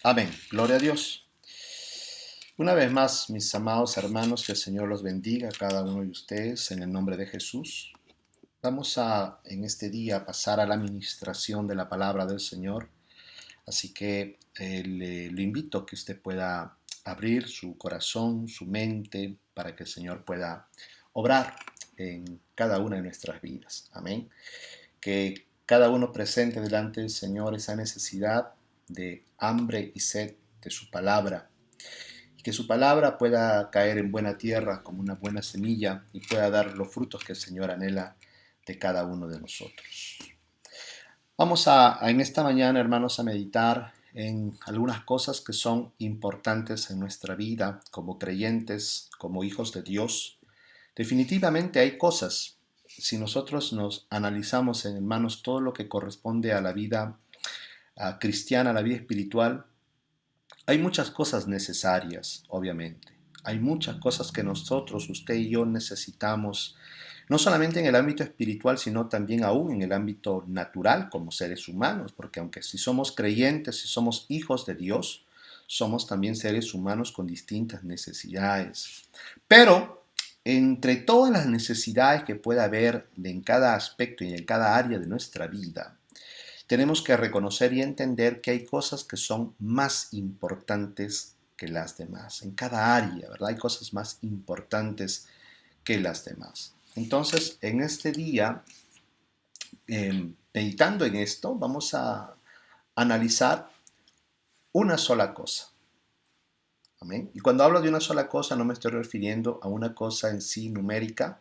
Amén. Gloria a Dios. Una vez más, mis amados hermanos, que el Señor los bendiga a cada uno de ustedes en el nombre de Jesús. Vamos a, en este día, pasar a la administración de la palabra del Señor. Así que le invito a que usted pueda abrir su corazón, su mente, para que el Señor pueda obrar en cada una de nuestras vidas. Amén. Que cada uno presente delante del Señor esa necesidad de hambre y sed de su palabra, y que su palabra pueda caer en buena tierra como una buena semilla y pueda dar los frutos que el Señor anhela de cada uno de nosotros. Vamos en esta mañana, hermanos, a meditar en algunas cosas que son importantes en nuestra vida como creyentes, como hijos de Dios. Definitivamente hay cosas, si nosotros nos analizamos, hermanos, todo lo que corresponde a la vida cristiana, a la vida espiritual, hay muchas cosas necesarias, obviamente. Hay muchas cosas que nosotros, usted y yo, necesitamos, no solamente en el ámbito espiritual, sino también aún en el ámbito natural como seres humanos, porque aunque si somos creyentes, si somos hijos de Dios, somos también seres humanos con distintas necesidades. Pero entre todas las necesidades que pueda haber en cada aspecto y en cada área de nuestra vida, tenemos que reconocer y entender que hay cosas que son más importantes que las demás. En cada área, ¿verdad? Hay cosas más importantes que las demás. Entonces, en este día, meditando en esto, vamos a analizar una sola cosa. Amén. Y cuando hablo de una sola cosa, no me estoy refiriendo a una cosa en sí numérica,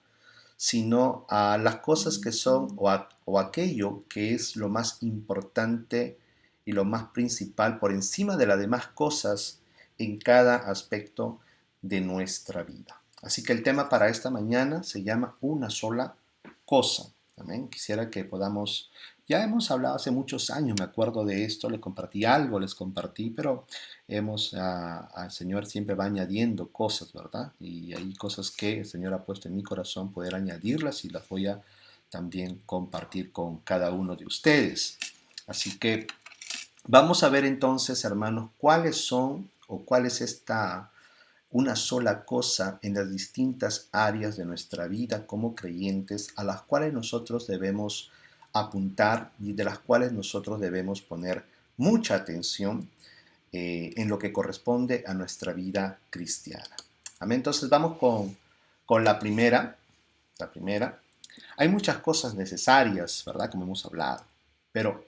sino a las cosas que son o aquello que es lo más importante y lo más principal por encima de las demás cosas en cada aspecto de nuestra vida. Así que el tema para esta mañana se llama una sola cosa. Amén. Quisiera que podamos, ya hemos hablado hace muchos años, me acuerdo de esto, le compartí algo, les compartí, pero el Señor siempre va añadiendo cosas, ¿verdad? Y hay cosas que el Señor ha puesto en mi corazón poder añadirlas y las voy a también compartir con cada uno de ustedes. Así que vamos a ver entonces, hermanos, cuáles son o cuál es esta una sola cosa en las distintas áreas de nuestra vida como creyentes a las cuales nosotros debemos apuntar y de las cuales nosotros debemos poner mucha atención en lo que corresponde a nuestra vida cristiana. Amén. Entonces vamos con la primera. La primera. Hay muchas cosas necesarias, ¿verdad? Como hemos hablado. Pero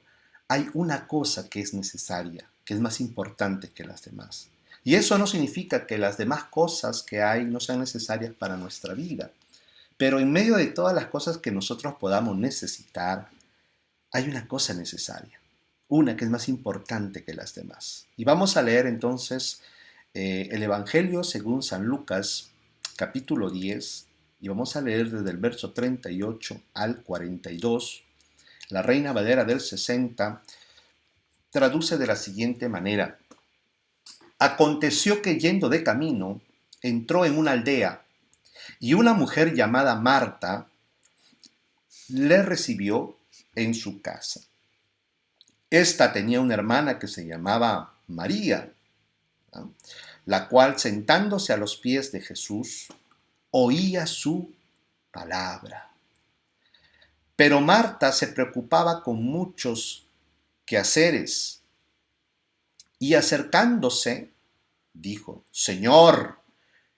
hay una cosa que es necesaria, que es más importante que las demás. Y eso no significa que las demás cosas que hay no sean necesarias para nuestra vida. Pero en medio de todas las cosas que nosotros podamos necesitar, hay una cosa necesaria, una que es más importante que las demás. Y vamos a leer entonces el Evangelio según San Lucas, capítulo 10, y vamos a leer desde el verso 38 al 42. La Reina Valera del 60 traduce de la siguiente manera. Aconteció que yendo de camino, entró en una aldea, y una mujer llamada Marta le recibió en su casa. Esta tenía una hermana que se llamaba María, ¿no? La cual, sentándose a los pies de Jesús, oía su palabra. Pero Marta se preocupaba con muchos quehaceres y acercándose, dijo, Señor,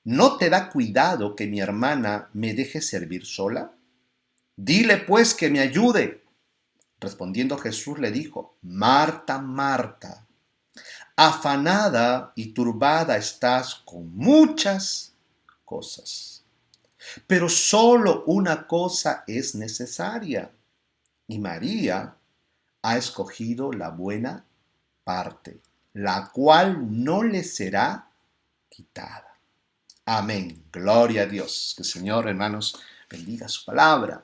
¿no te da cuidado que mi hermana me deje servir sola? Dile pues que me ayude. Respondiendo Jesús le dijo, Marta, Marta, afanada y turbada estás con muchas cosas, pero solo una cosa es necesaria, y María ha escogido la buena parte, la cual no le será quitada. Amén. Gloria a Dios. Que el Señor, hermanos, bendiga su palabra.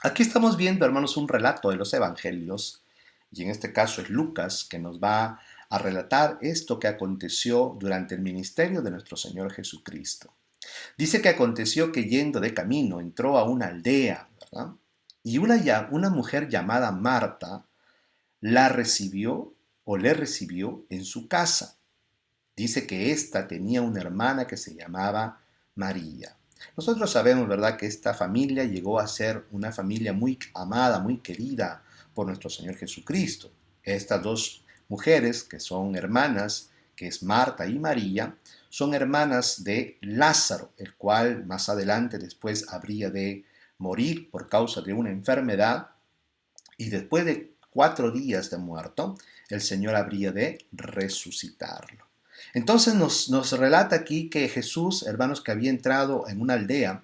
Aquí estamos viendo, hermanos, un relato de los evangelios, y en este caso es Lucas, que nos va a relatar esto que aconteció durante el ministerio de nuestro Señor Jesucristo. Dice que aconteció que yendo de camino entró a una aldea, ¿verdad? Y una mujer llamada Marta la recibió o le recibió en su casa. Dice que ésta tenía una hermana que se llamaba María. Nosotros sabemos, ¿verdad?, que esta familia llegó a ser una familia muy amada, muy querida por nuestro Señor Jesucristo. Estas dos mujeres, que son hermanas, que es Marta y María, son hermanas de Lázaro, el cual más adelante después habría de morir por causa de una enfermedad, y después de 4 días de muerto, el Señor habría de resucitarlo. Entonces nos relata aquí que Jesús, hermanos, que había entrado en una aldea,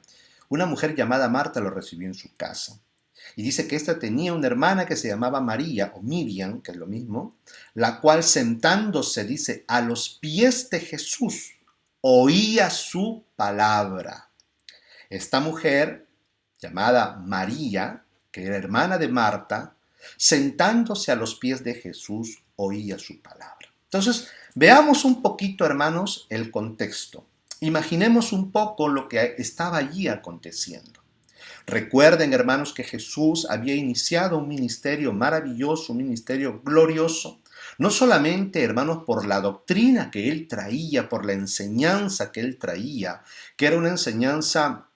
una mujer llamada Marta lo recibió en su casa. Y dice que ésta tenía una hermana que se llamaba María, o Miriam, que es lo mismo, la cual sentándose, dice, a los pies de Jesús, oía su palabra. Esta mujer, llamada María, que era hermana de Marta, sentándose a los pies de Jesús, oía su palabra. Entonces, veamos un poquito, hermanos, el contexto. Imaginemos un poco lo que estaba allí aconteciendo. Recuerden, hermanos, que Jesús había iniciado un ministerio maravilloso, un ministerio glorioso. No solamente, hermanos, por la doctrina que él traía, por la enseñanza que él traía, que era una enseñanza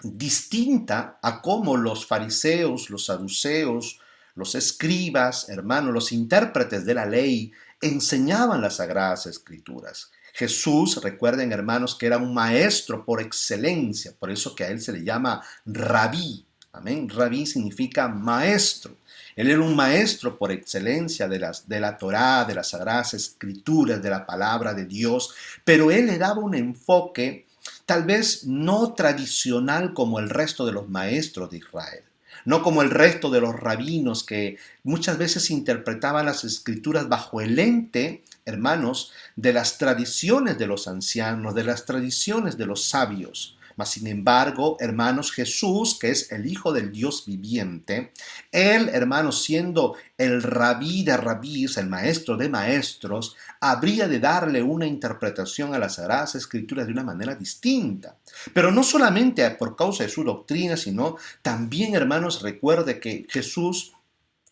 distinta a cómo los fariseos, los saduceos, los escribas, hermanos, los intérpretes de la ley enseñaban las sagradas escrituras. Jesús, recuerden, hermanos, que era un maestro por excelencia, por eso que a él se le llama rabí. Amén. Rabí significa maestro. Él era un maestro por excelencia de la Torá, de las sagradas escrituras, de la palabra de Dios, pero él le daba un enfoque tal vez no tradicional como el resto de los maestros de Israel, no como el resto de los rabinos que muchas veces interpretaban las escrituras bajo el lente, hermanos, de las tradiciones de los ancianos, de las tradiciones de los sabios. Mas, sin embargo, hermanos, Jesús, que es el Hijo del Dios viviente, él, hermanos, siendo el rabí de rabís, el maestro de maestros, habría de darle una interpretación a las Sagradas Escrituras de una manera distinta. Pero no solamente por causa de su doctrina, sino también, hermanos, recuerde que Jesús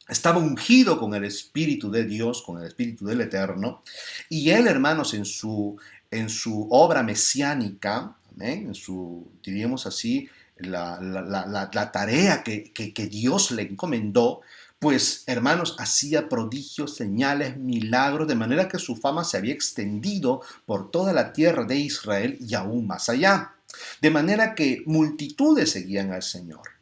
estaba ungido con el Espíritu de Dios, con el Espíritu del Eterno, y él, hermanos, en su obra mesiánica, ¿amén?, en su, diríamos así, la tarea que Dios le encomendó, pues, hermanos, hacía prodigios, señales, milagros, de manera que su fama se había extendido por toda la tierra de Israel y aún más allá. De manera que multitudes seguían al Señor.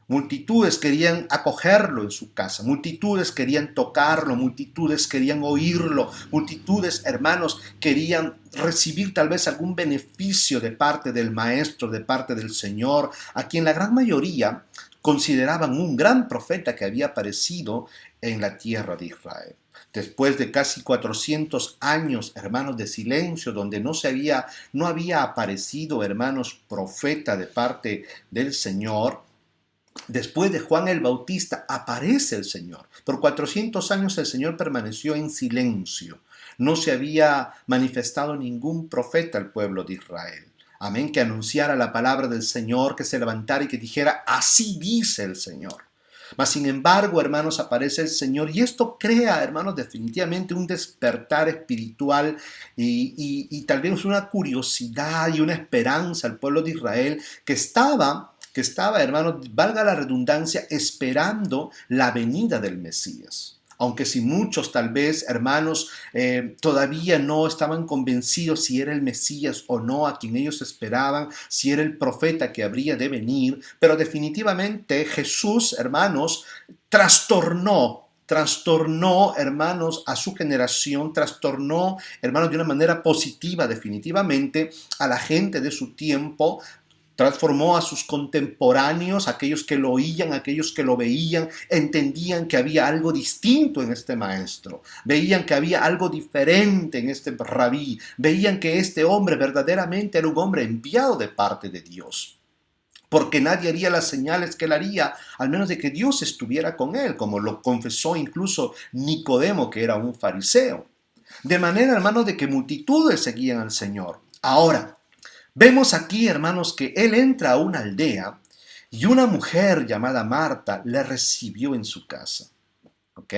Multitudes querían acogerlo en su casa, multitudes querían tocarlo, multitudes querían oírlo, multitudes, hermanos, querían recibir tal vez algún beneficio de parte del Maestro, de parte del Señor, a quien la gran mayoría consideraban un gran profeta que había aparecido en la tierra de Israel. Después de casi 400 años, hermanos, de silencio, donde no había aparecido, hermanos, profeta de parte del Señor, después de Juan el Bautista aparece el Señor. Por 400 años el Señor permaneció en silencio. No se había manifestado ningún profeta al pueblo de Israel. Amén, que anunciara la palabra del Señor, que se levantara y que dijera, así dice el Señor. Mas sin embargo, hermanos, aparece el Señor y esto crea, hermanos, definitivamente un despertar espiritual y tal vez una curiosidad y una esperanza al pueblo de Israel que estaba, hermanos, valga la redundancia, esperando la venida del Mesías. Aunque si muchos tal vez, hermanos, todavía no estaban convencidos si era el Mesías o no a quien ellos esperaban, si era el profeta que habría de venir, pero definitivamente Jesús, hermanos, trastornó, hermanos, a su generación, trastornó, hermanos, de una manera positiva definitivamente a la gente de su tiempo. Transformó a sus contemporáneos, aquellos que lo oían, aquellos que lo veían, entendían que había algo distinto en este maestro, veían que había algo diferente en este rabí, veían que este hombre verdaderamente era un hombre enviado de parte de Dios, porque nadie haría las señales que él haría, al menos de que Dios estuviera con él, como lo confesó incluso Nicodemo, que era un fariseo. De manera, hermanos, de que multitudes seguían al Señor. Ahora, vemos aquí, hermanos, que él entra a una aldea y una mujer llamada Marta le recibió en su casa. ¿Ok?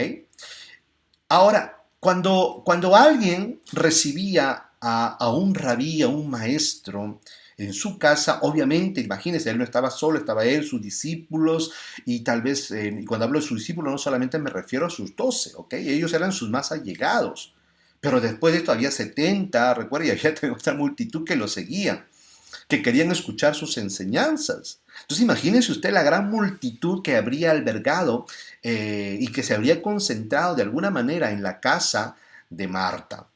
Ahora, Cuando alguien recibía a un rabí, a un maestro, en su casa, obviamente, imagínense, él no estaba solo, estaba él, sus discípulos, y tal vez, y cuando hablo de sus discípulos, no solamente me refiero a sus 12, ¿ok? Ellos eran sus más allegados. Pero después de esto había 70, recuerda, y había otra multitud que lo seguía, que querían escuchar sus enseñanzas. Entonces imagínense usted la gran multitud que habría albergado y que se habría concentrado de alguna manera en la casa de Marta,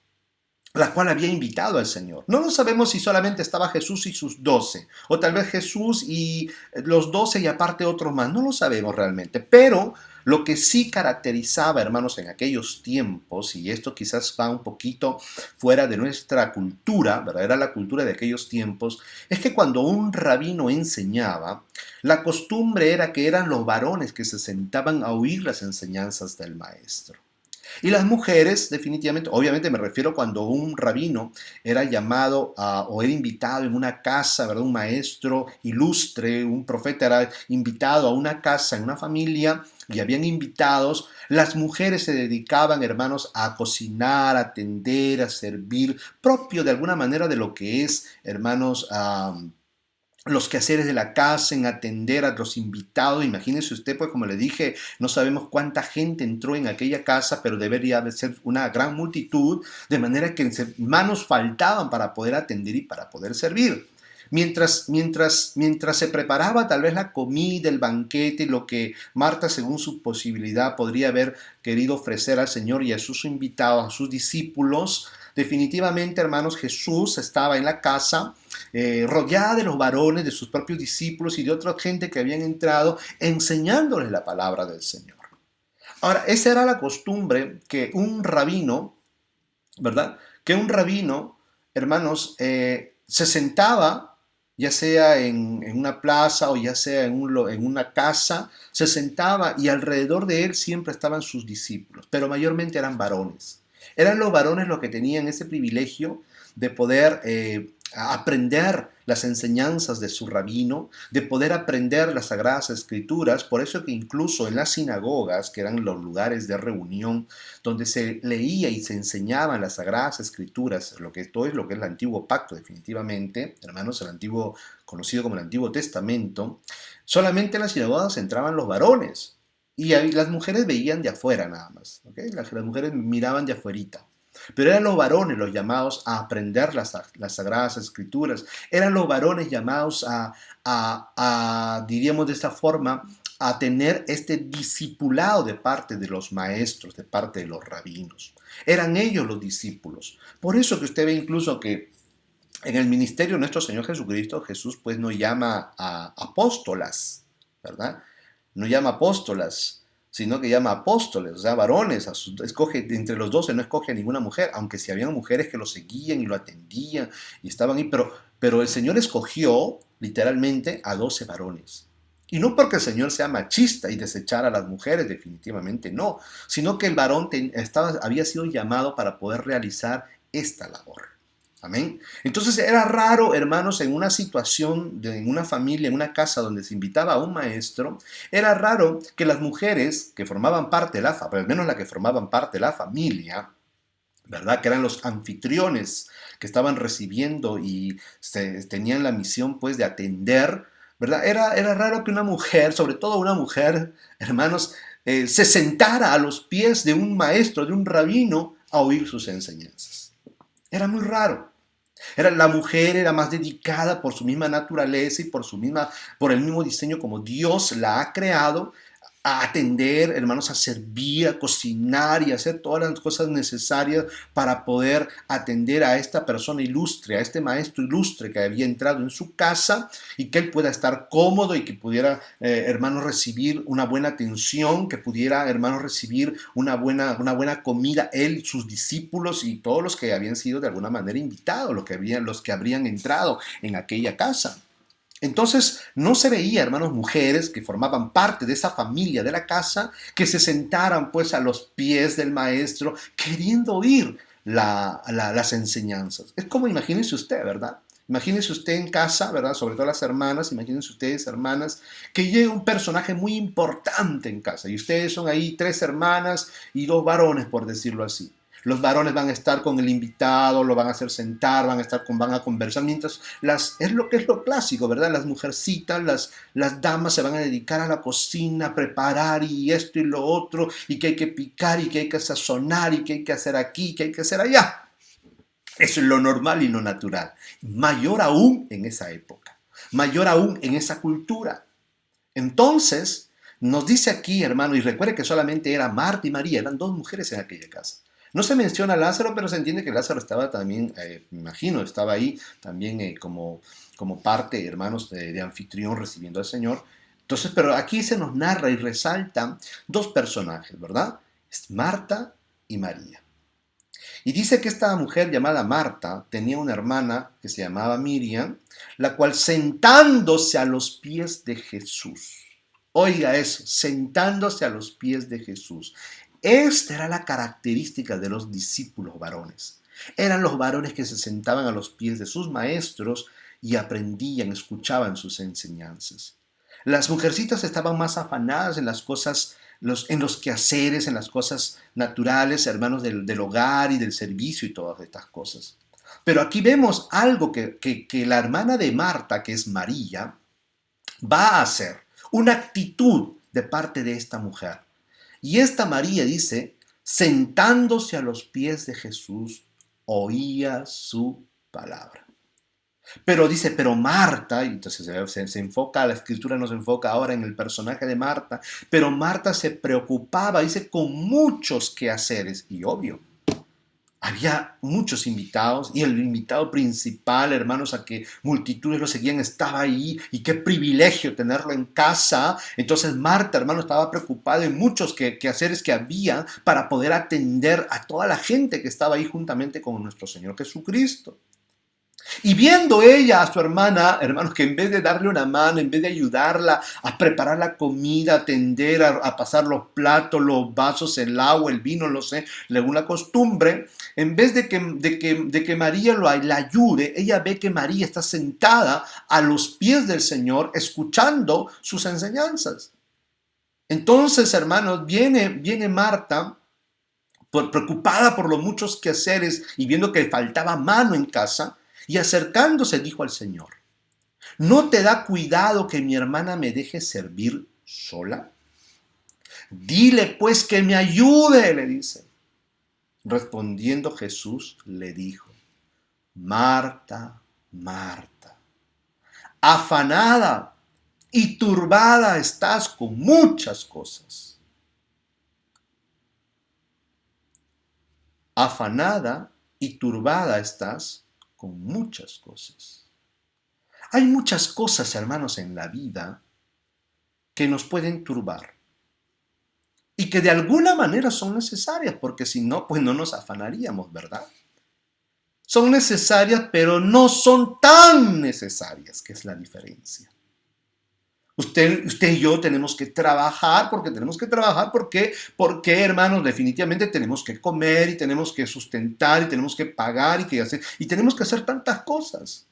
la cual había invitado al Señor. No lo sabemos si solamente estaba Jesús y sus 12, o tal vez Jesús y los 12 y aparte otros más, no lo sabemos realmente, pero lo que sí caracterizaba, hermanos, en aquellos tiempos, y esto quizás va un poquito fuera de nuestra cultura, ¿verdad? Era la cultura de aquellos tiempos, es que cuando un rabino enseñaba, la costumbre era que eran los varones que se sentaban a oír las enseñanzas del maestro. Y las mujeres, definitivamente, obviamente me refiero cuando un rabino era llamado o era invitado en una casa, ¿verdad? Un maestro ilustre, un profeta era invitado a una casa, en una familia, y habían invitados, las mujeres se dedicaban, hermanos, a cocinar, a atender, a servir, propio de alguna manera de lo que es, hermanos, los quehaceres de la casa, en atender a los invitados. Imagínese usted, pues como le dije, no sabemos cuánta gente entró en aquella casa, pero debería de ser una gran multitud, de manera que manos faltaban para poder atender y para poder servir. Mientras se preparaba tal vez la comida, el banquete, lo que Marta, según su posibilidad, podría haber querido ofrecer al Señor y a sus invitados, a sus discípulos, definitivamente, hermanos, Jesús estaba en la casa, rodeada de los varones, de sus propios discípulos y de otra gente que habían entrado, enseñándoles la palabra del Señor. Ahora, esa era la costumbre que un rabino, ¿verdad? Que un rabino, hermanos, se sentaba, ya sea en una plaza o ya sea en una casa, se sentaba y alrededor de él siempre estaban sus discípulos, pero mayormente eran varones. Eran los varones los que tenían ese privilegio de poder aprender las enseñanzas de su rabino, de poder aprender las sagradas escrituras. Por eso que incluso en las sinagogas, que eran los lugares de reunión donde se leía y se enseñaban las sagradas escrituras, lo que todo es lo que es el antiguo pacto, definitivamente, hermanos, el antiguo, conocido como el Antiguo Testamento, solamente en las sinagogas entraban los varones. Y ahí las mujeres veían de afuera nada más, ¿okay? Las mujeres miraban de afuerita. Pero eran los varones los llamados a aprender las sagradas escrituras. Eran los varones llamados diríamos de esta forma, a tener este discipulado de parte de los maestros, de parte de los rabinos. Eran ellos los discípulos. Por eso que usted ve incluso que en el ministerio de nuestro Señor Jesucristo, Jesús pues no llama a apóstolas, ¿verdad? No llama apóstolas, sino que llama apóstoles, o sea, varones. Escoge entre los 12, no escoge a ninguna mujer, aunque si habían mujeres que lo seguían y lo atendían y estaban ahí, pero el Señor escogió literalmente a 12 varones. Y no porque el Señor sea machista y desechara a las mujeres, definitivamente no, sino que el varón había sido llamado para poder realizar esta labor. Amén. Entonces era raro, hermanos, en una situación, en una familia, en una casa donde se invitaba a un maestro, era raro que las mujeres que formaban parte de al menos las que formaban parte de la familia, ¿verdad? Que eran los anfitriones que estaban recibiendo y tenían la misión, pues, de atender, ¿verdad? Era raro que una mujer, sobre todo una mujer, hermanos, se sentara a los pies de un maestro, de un rabino, a oír sus enseñanzas. Era muy raro. La mujer era más dedicada por su misma naturaleza y por el mismo diseño como Dios la ha creado, a atender, hermanos, a servir, a cocinar y a hacer todas las cosas necesarias para poder atender a esta persona ilustre, a este maestro ilustre que había entrado en su casa y que él pueda estar cómodo y que pudiera, hermanos, recibir una buena atención, que pudiera, hermanos, recibir una buena comida, él, sus discípulos y todos los que habían sido de alguna manera invitados, los que habrían entrado en aquella casa. Entonces no se veía, hermanos, mujeres que formaban parte de esa familia de la casa, que se sentaran pues a los pies del maestro queriendo oír las enseñanzas. Es como imagínense usted, ¿verdad? Imagínense usted en casa, ¿verdad? Sobre todo las hermanas, imagínense ustedes, hermanas, que llega un personaje muy importante en casa y ustedes son ahí 3 hermanas y 2 varones, por decirlo así. Los varones van a estar con el invitado, lo van a hacer sentar, van a conversar, mientras es lo que es lo clásico, ¿verdad? Las mujercitas, las damas se van a dedicar a la cocina, a preparar y esto y lo otro, y que hay que picar, y que hay que sazonar, y que hay que hacer aquí, que hay que hacer allá. Eso es lo normal y lo natural. Mayor aún en esa época, mayor aún en esa cultura. Entonces, nos dice aquí, hermano, y recuerde que solamente era Marta y María, eran dos mujeres en aquella casa. No se menciona a Lázaro, pero se entiende que Lázaro estaba también, me imagino, estaba ahí también como parte, hermanos, de anfitrión recibiendo al Señor. Entonces, pero aquí se nos narra y resalta dos personajes, ¿verdad? Es Marta y María. Y dice que esta mujer llamada Marta tenía una hermana que se llamaba Miriam, la cual sentándose a los pies de Jesús, oiga eso, sentándose a los pies de Jesús. Esta era la característica de los discípulos varones. Eran los varones que se sentaban a los pies de sus maestros y aprendían, escuchaban sus enseñanzas. Las mujercitas estaban más afanadas en las cosas, en los quehaceres, en las cosas naturales, hermanos, del hogar y del servicio y todas estas cosas. Pero aquí vemos algo que la hermana de Marta, que es María, va a hacer, una actitud de parte de esta mujer. Y esta María dice, sentándose a los pies de Jesús, oía su palabra. Pero dice, pero Marta, y entonces se enfoca, la escritura nos enfoca ahora en el personaje de Marta, pero Marta se preocupaba, dice, con muchos quehaceres, y obvio, había muchos invitados y el invitado principal, hermanos, a que multitudes lo seguían, estaba ahí y qué privilegio tenerlo en casa. Entonces Marta, hermano, estaba preocupada en muchos quehaceres que había para poder atender a toda la gente que estaba ahí juntamente con nuestro Señor Jesucristo. Y viendo ella a su hermana, hermanos, que en vez de darle una mano, en vez de ayudarla a preparar la comida, a atender, a pasar los platos, los vasos, el agua, el vino, no sé, según la costumbre, en vez de que María la ayude, ella ve que María está sentada a los pies del Señor, escuchando sus enseñanzas. Entonces, hermanos, viene Marta, preocupada por los muchos quehaceres y viendo que faltaba mano en casa, y acercándose dijo al Señor, ¿no te da cuidado que mi hermana me deje servir sola? Dile pues que me ayude, le dice. Respondiendo Jesús le dijo, Marta, Marta, afanada y turbada estás con muchas cosas. Afanada y turbada estás con muchas cosas. Hay muchas cosas, hermanos, en la vida que nos pueden turbar y que de alguna manera son necesarias, porque si no, pues no nos afanaríamos, ¿verdad? Son necesarias, pero no son tan necesarias, que es la diferencia. Usted y yo tenemos que trabajar, porque, hermanos, definitivamente tenemos que comer y tenemos que sustentar y tenemos que pagar y tenemos que hacer tantas cosas.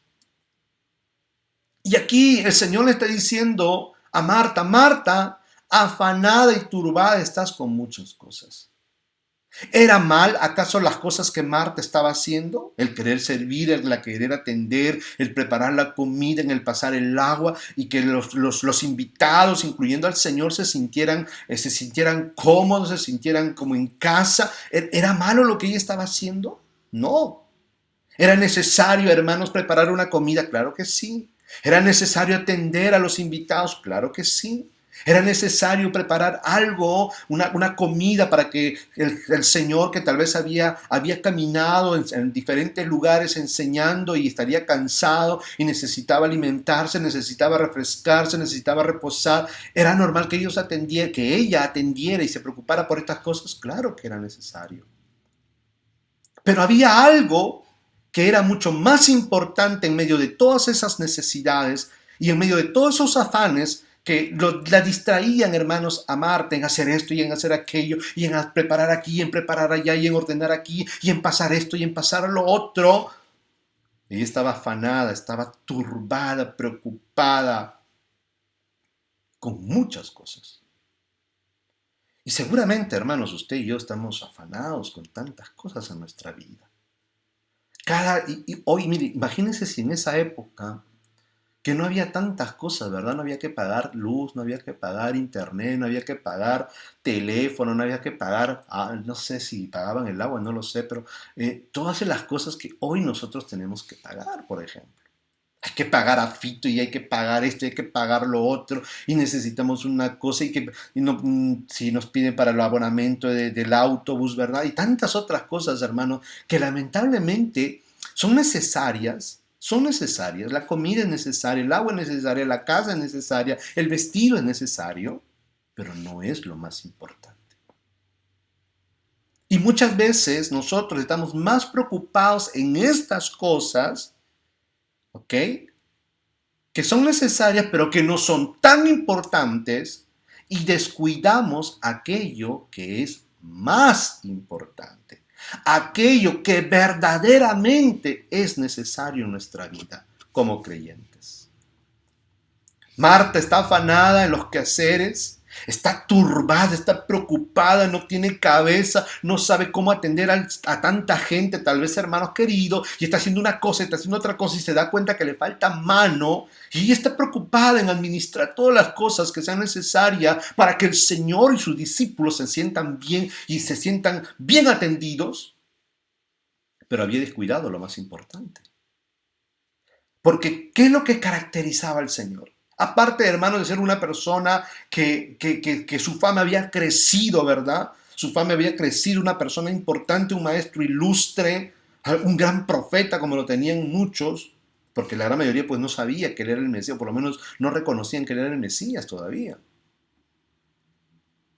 Y aquí el Señor le está diciendo a Marta, Marta, afanada y turbada estás con muchas cosas. ¿Era mal acaso las cosas que Marta estaba haciendo? El querer servir, el querer atender, el preparar la comida, en el pasar el agua y que los invitados, incluyendo al Señor, se sintieran cómodos, se sintieran como en casa. ¿Era malo lo que ella estaba haciendo? No. ¿Era necesario, hermanos, preparar una comida? Claro que sí. ¿Era necesario atender a los invitados? Claro que sí. ¿Era necesario preparar algo, una comida para que el Señor, que tal vez había caminado en diferentes lugares enseñando y estaría cansado y necesitaba alimentarse, necesitaba refrescarse, necesitaba reposar? ¿Era normal que que ella atendiera y se preocupara por estas cosas? Claro que era necesario. Pero había algo que era mucho más importante en medio de todas esas necesidades y en medio de todos esos afanes que la distraían, hermanos, a Marta en hacer esto y en hacer aquello, y en preparar aquí, y en preparar allá, y en ordenar aquí, y en pasar esto y en pasar lo otro. Ella estaba afanada, estaba turbada, preocupada con muchas cosas. Y seguramente, hermanos, usted y yo estamos afanados con tantas cosas en nuestra vida. Hoy, mire, imagínense si en esa época que no había tantas cosas, ¿verdad? No había que pagar luz, no había que pagar internet, no había que pagar teléfono, no había que pagar, no sé si pagaban el agua, no lo sé, pero todas las cosas que hoy nosotros tenemos que pagar, por ejemplo. Hay que pagar a Fito y hay que pagar esto, y hay que pagar lo otro, y necesitamos una cosa y no, si nos piden para el abonamiento del autobús, ¿verdad? Y tantas otras cosas, hermano, que lamentablemente son necesarias, la comida es necesaria, el agua es necesaria, la casa es necesaria, el vestido es necesario, pero no es lo más importante. Y muchas veces nosotros estamos más preocupados en estas cosas, ¿ok? Que son necesarias, pero que no son tan importantes, y descuidamos aquello que es más importante, aquello que verdaderamente es necesario en nuestra vida como creyentes. Marta está afanada en los quehaceres, está turbada, está preocupada, no tiene cabeza, no sabe cómo atender a tanta gente, tal vez hermanos queridos, y está haciendo una cosa, está haciendo otra cosa y se da cuenta que le falta mano, y ella está preocupada en administrar todas las cosas que sean necesarias para que el Señor y sus discípulos se sientan bien y se sientan bien atendidos, pero había descuidado lo más importante. Porque, ¿qué es lo que caracterizaba al Señor? Aparte, hermano, de ser una persona que su fama había crecido, ¿verdad? Su fama había crecido, una persona importante, un maestro ilustre, un gran profeta, como lo tenían muchos, porque la gran mayoría pues no sabía que él era el Mesías, o por lo menos no reconocían que él era el Mesías todavía.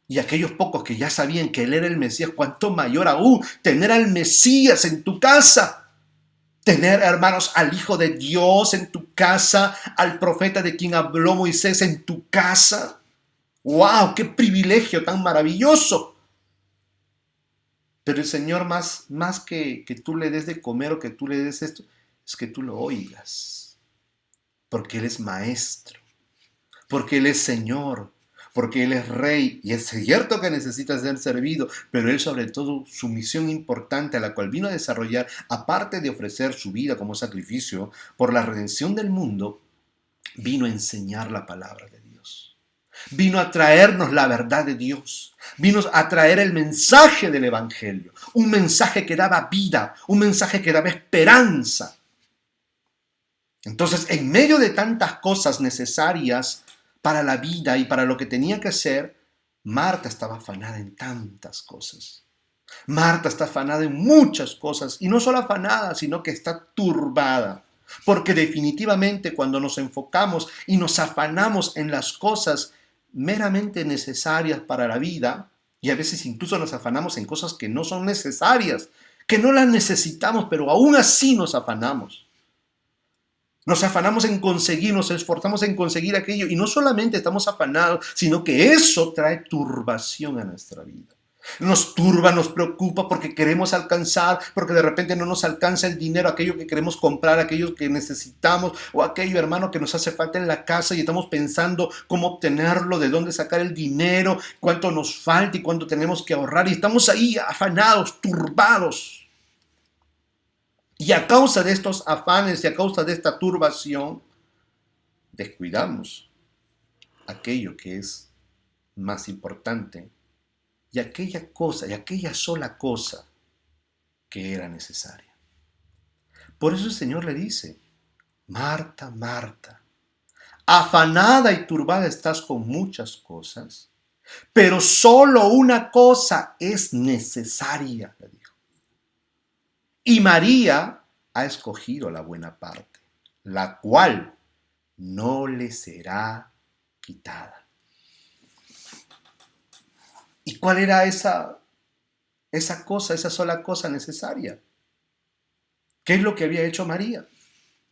Y aquellos pocos que ya sabían que él era el Mesías, cuánto mayor aún tener al Mesías en tu casa. Tener, hermanos, al Hijo de Dios en tu casa, al profeta de quien habló Moisés en tu casa. ¡Wow! ¡Qué privilegio tan maravilloso! Pero el Señor, más que tú le des de comer o que tú le des esto, es que tú lo oigas. Porque Él es maestro, porque Él es Señor, porque Él es Rey, y es cierto que necesita ser servido, pero Él sobre todo su misión importante a la cual vino a desarrollar, aparte de ofrecer su vida como sacrificio por la redención del mundo, vino a enseñar la palabra de Dios. Vino a traernos la verdad de Dios. Vino a traer el mensaje del Evangelio. Un mensaje que daba vida, un mensaje que daba esperanza. Entonces, en medio de tantas cosas necesarias para la vida y para lo que tenía que hacer, Marta estaba afanada en tantas cosas. Marta está afanada en muchas cosas, y no solo afanada, sino que está turbada. Porque definitivamente cuando nos enfocamos y nos afanamos en las cosas meramente necesarias para la vida, y a veces incluso nos afanamos en cosas que no son necesarias, que no las necesitamos, pero aún así nos afanamos. Nos afanamos en conseguir, nos esforzamos en conseguir aquello, y no solamente estamos afanados, sino que eso trae turbación a nuestra vida. Nos turba, nos preocupa porque queremos alcanzar, porque de repente no nos alcanza el dinero, aquello que queremos comprar, aquello que necesitamos, o aquello, hermano, que nos hace falta en la casa y estamos pensando cómo obtenerlo, de dónde sacar el dinero, cuánto nos falta y cuánto tenemos que ahorrar, y estamos ahí afanados, turbados. Y a causa de estos afanes y a causa de esta turbación, descuidamos aquello que es más importante y aquella cosa, y aquella sola cosa que era necesaria. Por eso el Señor le dice: Marta, Marta, afanada y turbada estás con muchas cosas, pero solo una cosa es necesaria, le dijo. Y María ha escogido la buena parte, la cual no le será quitada. ¿Y cuál era esa cosa, esa sola cosa necesaria? ¿Qué es lo que había hecho María?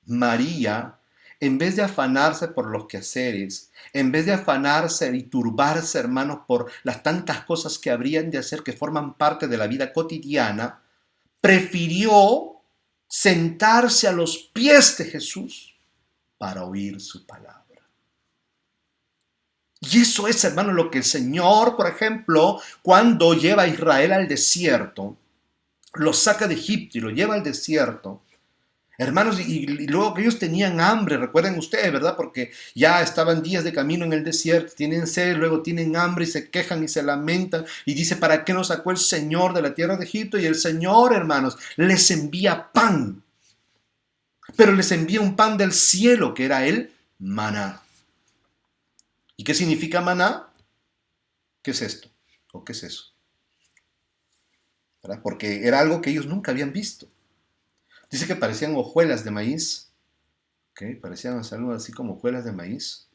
María, en vez de afanarse por los quehaceres, en vez de afanarse y turbarse, hermanos, por las tantas cosas que habrían de hacer que forman parte de la vida cotidiana, prefirió sentarse a los pies de Jesús para oír su palabra. Y eso es, hermano, lo que el Señor, por ejemplo, cuando lleva a Israel al desierto, lo saca de Egipto y lo lleva al desierto. Hermanos, y luego que ellos tenían hambre, recuerden ustedes, ¿verdad? Porque ya estaban días de camino en el desierto, tienen sed, luego tienen hambre y se quejan y se lamentan. Y dice, ¿para qué nos sacó el Señor de la tierra de Egipto? Y el Señor, hermanos, les envía pan. Pero les envía un pan del cielo, que era el maná. ¿Y qué significa maná? ¿Qué es esto? ¿O qué es eso? ¿Verdad? Porque era algo que ellos nunca habían visto. Dice que parecían hojuelas de maíz, ¿okay? Parecían algo así como hojuelas de maíz,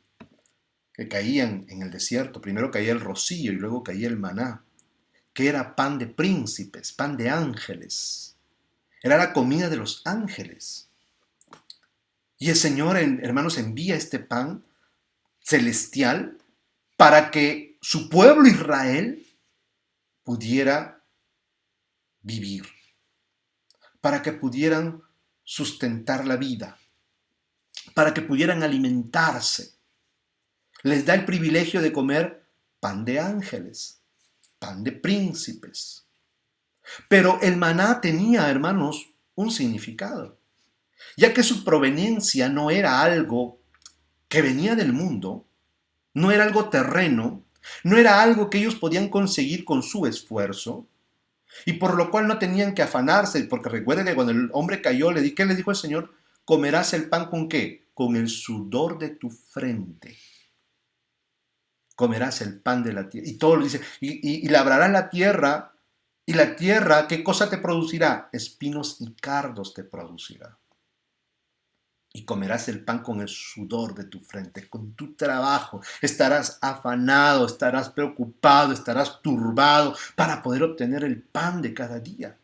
que caían en el desierto. Primero caía el rocío y luego caía el maná, que era pan de príncipes, pan de ángeles. Era la comida de los ángeles. Y el Señor, hermanos, envía este pan celestial para que su pueblo Israel pudiera vivir, para que pudieran sustentar la vida, para que pudieran alimentarse. Les da el privilegio de comer pan de ángeles, pan de príncipes. Pero el maná tenía, hermanos, un significado, ya que su proveniencia no era algo que venía del mundo, no era algo terreno, no era algo que ellos podían conseguir con su esfuerzo, y por lo cual no tenían que afanarse, porque recuerden que cuando el hombre cayó, ¿qué le dijo el Señor? Comerás el pan ¿con qué? Con el sudor de tu frente. Comerás el pan de la tierra. Y todo lo dice, y labrarás la tierra, y la tierra, ¿qué cosa te producirá? Espinos y cardos te producirá. Y comerás el pan con el sudor de tu frente, con tu trabajo. Estarás afanado, estarás preocupado, estarás turbado para poder obtener el pan de cada día.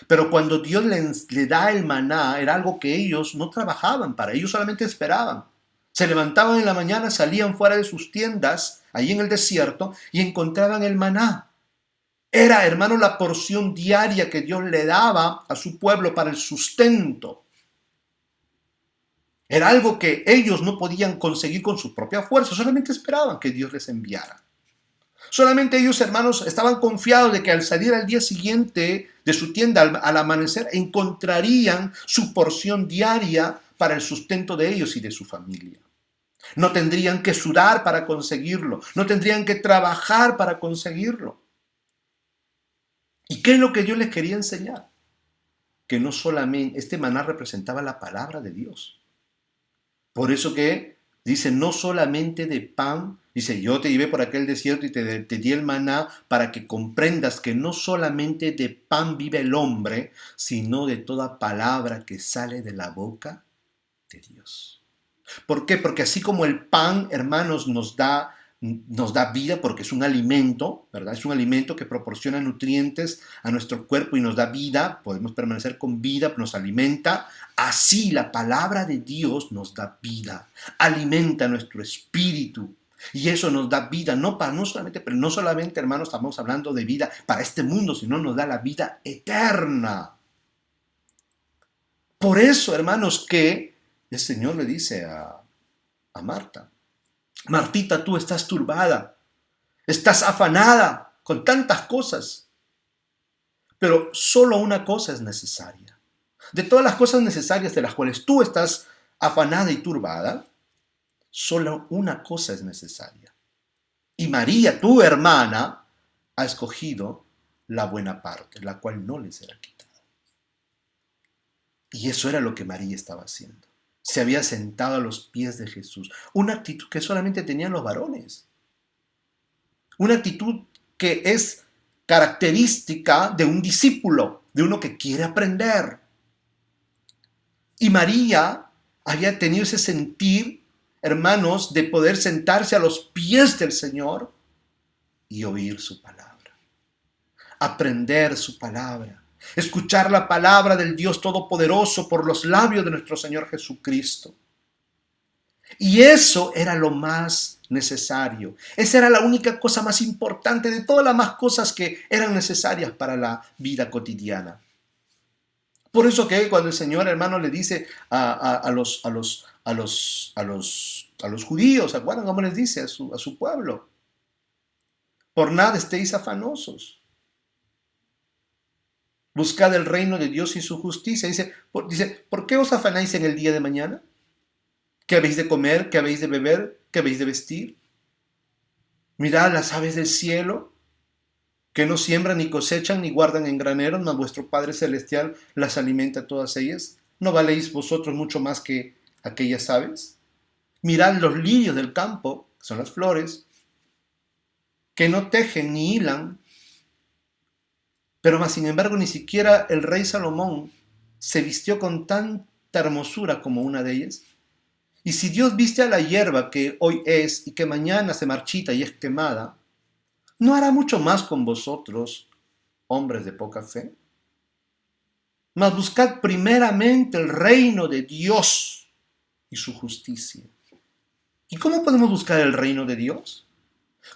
Pero cuando Dios le da el maná, era algo que ellos no trabajaban para, ellos solamente esperaban. Se levantaban en la mañana, salían fuera de sus tiendas, ahí en el desierto, y encontraban el maná. Era, hermano, la porción diaria que Dios le daba a su pueblo para el sustento. Era algo que ellos no podían conseguir con su propia fuerza, solamente esperaban que Dios les enviara. Solamente ellos, hermanos, estaban confiados de que al salir al día siguiente de su tienda, al amanecer, encontrarían su porción diaria para el sustento de ellos y de su familia. No tendrían que sudar para conseguirlo, no tendrían que trabajar para conseguirlo. ¿Y qué es lo que Dios les quería enseñar? Que no solamente este maná representaba la palabra de Dios. Por eso que dice, no solamente de pan, dice, yo te llevé por aquel desierto y te di el maná para que comprendas que no solamente de pan vive el hombre, sino de toda palabra que sale de la boca de Dios. ¿Por qué? Porque así como el pan, hermanos, nos da vida porque es un alimento, ¿verdad? Es un alimento que proporciona nutrientes a nuestro cuerpo y nos da vida, podemos permanecer con vida, nos alimenta. Así la palabra de Dios nos da vida, alimenta nuestro espíritu. Y eso nos da vida, no solamente, hermanos, estamos hablando de vida para este mundo, sino nos da la vida eterna. Por eso, hermanos, que el Señor le dice a Marta, Martita, tú estás turbada, estás afanada con tantas cosas, pero solo una cosa es necesaria. De todas las cosas necesarias de las cuales tú estás afanada y turbada, solo una cosa es necesaria. Y María, tu hermana, ha escogido la buena parte, la cual no le será quitada. Y eso era lo que María estaba haciendo. Se había sentado a los pies de Jesús. Una actitud que solamente tenían los varones. Una actitud que es característica de un discípulo, de uno que quiere aprender. Y María había tenido ese sentir, hermanos, de poder sentarse a los pies del Señor y oír su palabra. Aprender su palabra. Escuchar la palabra del Dios Todopoderoso por los labios de nuestro Señor Jesucristo. Y eso era lo más necesario. Esa era la única cosa más importante de todas las más cosas que eran necesarias para la vida cotidiana. Por eso que cuando el Señor, hermano, le dice a los judíos, ¿se acuerdan cómo les dice a su pueblo? Por nada estéis afanosos. Buscad el reino de Dios y su justicia. Dice, ¿por qué os afanáis en el día de mañana? ¿Qué habéis de comer? ¿Qué habéis de beber? ¿Qué habéis de vestir? Mirad las aves del cielo, que no siembran ni cosechan ni guardan en graneros, mas vuestro Padre Celestial las alimenta todas ellas. ¿No valéis vosotros mucho más que aquellas aves? Mirad los lirios del campo, que son las flores, que no tejen ni hilan, pero más sin embargo ni siquiera el rey Salomón se vistió con tanta hermosura como una de ellas. Y si Dios viste a la hierba que hoy es y que mañana se marchita y es quemada, ¿no hará mucho más con vosotros, hombres de poca fe? Mas buscad primeramente el reino de Dios y su justicia. ¿Y cómo podemos buscar el reino de Dios?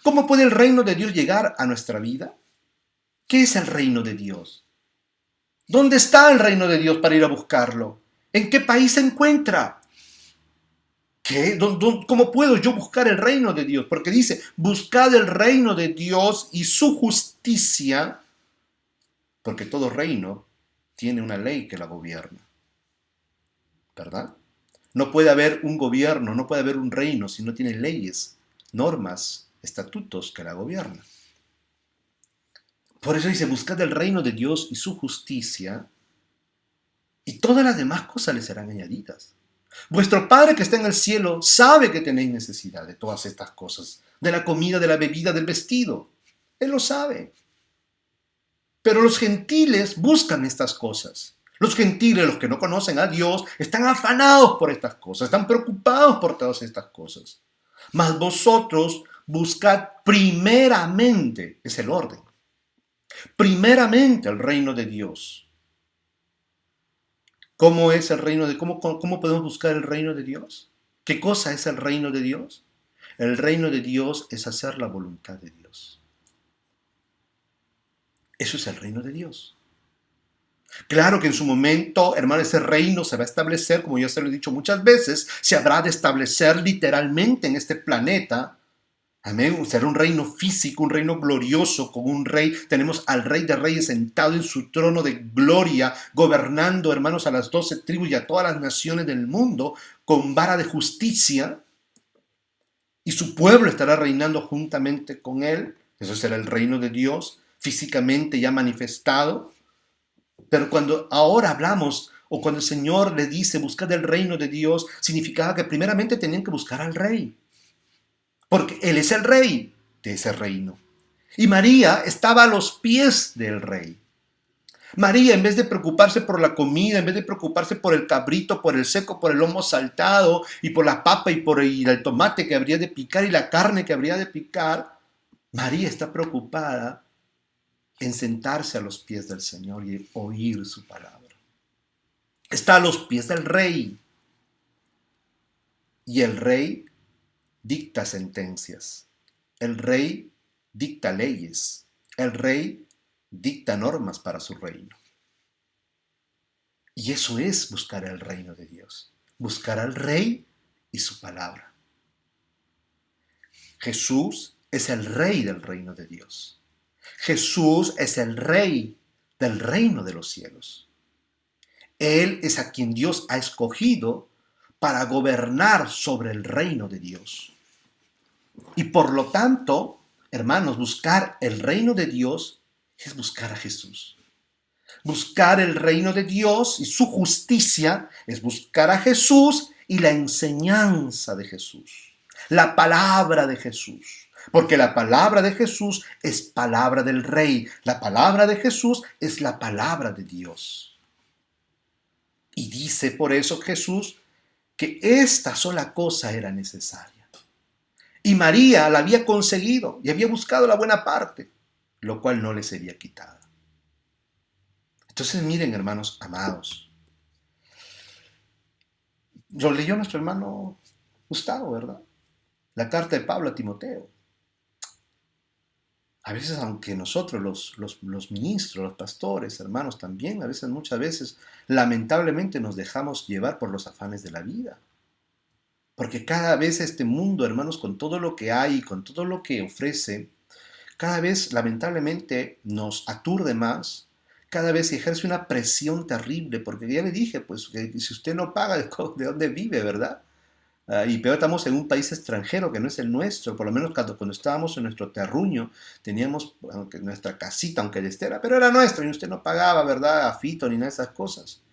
¿Cómo puede el reino de Dios llegar a nuestra vida? ¿Qué es el reino de Dios? ¿Dónde está el reino de Dios para ir a buscarlo? ¿En qué país se encuentra? ¿Qué? ¿Cómo puedo yo buscar el reino de Dios? Porque dice, buscad el reino de Dios y su justicia, porque todo reino tiene una ley que la gobierna, ¿verdad? No puede haber un gobierno, no puede haber un reino si no tiene leyes, normas, estatutos que la gobiernan. Por eso dice, buscad el reino de Dios y su justicia, y todas las demás cosas les serán añadidas. Vuestro Padre que está en el cielo sabe que tenéis necesidad de todas estas cosas, de la comida, de la bebida, del vestido. Él lo sabe. Pero los gentiles buscan estas cosas. Los gentiles, los que no conocen a Dios, están afanados por estas cosas, están preocupados por todas estas cosas. Mas vosotros buscad primeramente, es el orden, primeramente el reino de Dios. ¿Cómo es el reino de cómo podemos buscar el reino de Dios? ¿Qué cosa es el reino de Dios? El reino de Dios es hacer la voluntad de Dios. Eso es el reino de Dios. Claro que en su momento, hermano, ese reino se va a establecer, como ya se lo he dicho muchas veces, se habrá de establecer literalmente en este planeta. Amén. Será un reino físico, un reino glorioso, con un rey. Tenemos al Rey de Reyes sentado en su trono de gloria, gobernando, hermanos, a las 12 tribus y a todas las naciones del mundo, con vara de justicia. Y su pueblo estará reinando juntamente con él. Eso será el reino de Dios, físicamente ya manifestado. Pero cuando ahora hablamos, o cuando el Señor le dice, buscad el reino de Dios, significaba que primeramente tenían que buscar al rey. Porque Él es el rey de ese reino. Y María estaba a los pies del rey. María, en vez de preocuparse por la comida, en vez de preocuparse por el cabrito, por el seco, por el lomo saltado, y por la papa, y por el tomate que habría de picar, y la carne que habría de picar, María está preocupada en sentarse a los pies del Señor y oír su palabra. Está a los pies del rey. Y el rey dicta sentencias. El rey dicta leyes. El rey dicta normas para su reino. Y eso es buscar el reino de Dios. Buscar al rey y su palabra. Jesús es el rey del reino de Dios. Jesús es el rey del reino de los cielos. Él es a quien Dios ha escogido para gobernar sobre el reino de Dios. Y por lo tanto, hermanos, buscar el reino de Dios es buscar a Jesús. Buscar el reino de Dios y su justicia es buscar a Jesús y la enseñanza de Jesús. La palabra de Jesús. Porque la palabra de Jesús es palabra del Rey. La palabra de Jesús es la palabra de Dios. Y dice por eso Jesús que esta sola cosa era necesaria. Y María la había conseguido y había buscado la buena parte, lo cual no le sería quitada. Entonces miren, hermanos amados, lo leyó nuestro hermano Gustavo, ¿verdad? La carta de Pablo a Timoteo. A veces, aunque nosotros, los ministros, los pastores, hermanos, también, a veces, muchas veces, lamentablemente nos dejamos llevar por los afanes de la vida. Porque cada vez este mundo, hermanos, con todo lo que hay, con todo lo que ofrece, cada vez lamentablemente nos aturde más, cada vez ejerce una presión terrible, porque ya le dije, pues, que si usted no paga, ¿de dónde vive, verdad? Y peor estamos en un país extranjero que no es el nuestro, por lo menos cuando estábamos en nuestro terruño, teníamos aunque nuestra casita, aunque ya estera, pero era nuestra y usted no pagaba, ¿verdad? A Fito ni nada de esas cosas.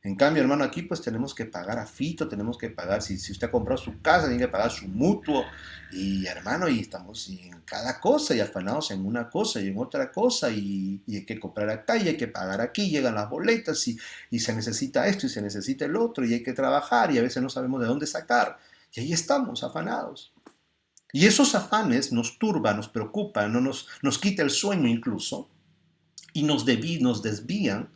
En cambio, hermano, aquí pues tenemos que pagar a Fito, tenemos que pagar, si usted ha comprado su casa, tiene que pagar su mutuo, y hermano, y estamos en cada cosa, y afanados en una cosa y en otra cosa, y hay que comprar acá, y hay que pagar aquí, llegan las boletas, y se necesita esto, y se necesita el otro, y hay que trabajar, y a veces no sabemos de dónde sacar, y ahí estamos, afanados. Y esos afanes nos turban, nos preocupan, nos quita el sueño incluso, y nos desvían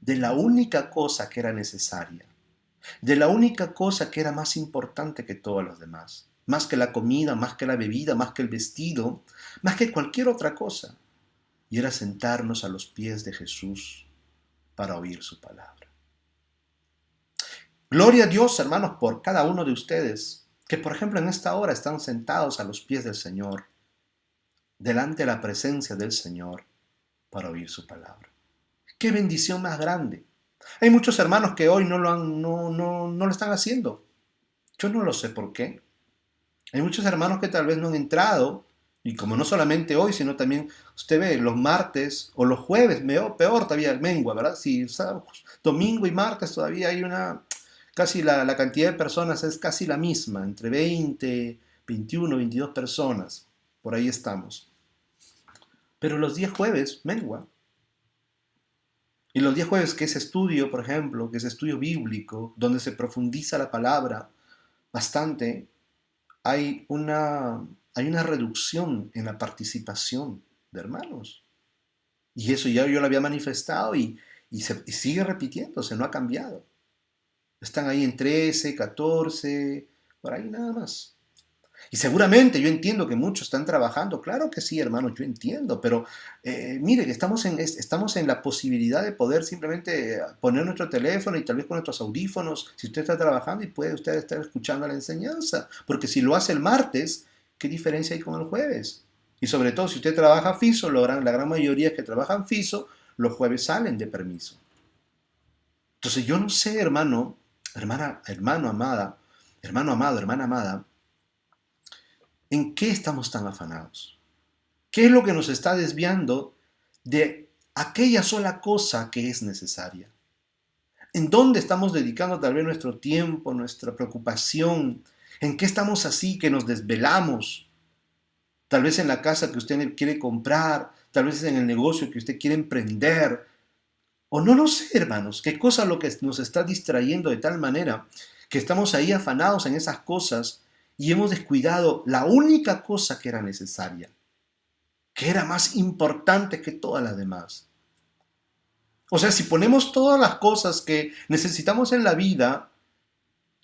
de la única cosa que era necesaria, de la única cosa que era más importante que todas las demás, más que la comida, más que la bebida, más que el vestido, más que cualquier otra cosa, y era sentarnos a los pies de Jesús para oír su palabra. Gloria a Dios, hermanos, por cada uno de ustedes, que por ejemplo en esta hora están sentados a los pies del Señor, delante de la presencia del Señor, para oír su palabra. ¡Qué bendición más grande! Hay muchos hermanos que hoy no lo están haciendo. Yo no lo sé por qué. Hay muchos hermanos que tal vez no han entrado, y como no solamente hoy, sino también, usted ve, los martes o los jueves, peor todavía, mengua, ¿verdad? Si domingo y martes todavía hay casi la cantidad de personas es casi la misma, entre 20, 21, 22 personas, por ahí estamos. Pero los días jueves, mengua. Y los días jueves, que es estudio, por ejemplo, que es estudio bíblico, donde se profundiza la palabra bastante, hay una reducción en la participación de hermanos. Y eso ya yo lo había manifestado y sigue repitiéndose, no ha cambiado. Están ahí en 13, 14, por ahí nada más. Y seguramente yo entiendo que muchos están trabajando, claro que sí, hermanos, yo entiendo, pero mire, que estamos en la posibilidad de poder simplemente poner nuestro teléfono y tal vez con nuestros audífonos, si usted está trabajando y puede usted estar escuchando la enseñanza, porque si lo hace el martes, ¿qué diferencia hay con el jueves? Y sobre todo, si usted trabaja FISO, la gran mayoría que trabajan FISO, los jueves salen de permiso. Entonces yo no sé, hermano, hermano amada, hermano amado, hermana amada, ¿en qué estamos tan afanados? ¿Qué es lo que nos está desviando de aquella sola cosa que es necesaria? ¿En dónde estamos dedicando tal vez nuestro tiempo, nuestra preocupación? ¿En qué estamos así que nos desvelamos? Tal vez en la casa que usted quiere comprar, tal vez en el negocio que usted quiere emprender. O no lo sé, hermanos, qué cosa es lo que nos está distrayendo de tal manera que estamos ahí afanados en esas cosas y hemos descuidado la única cosa que era necesaria, que era más importante que todas las demás. O sea, si ponemos todas las cosas que necesitamos en la vida,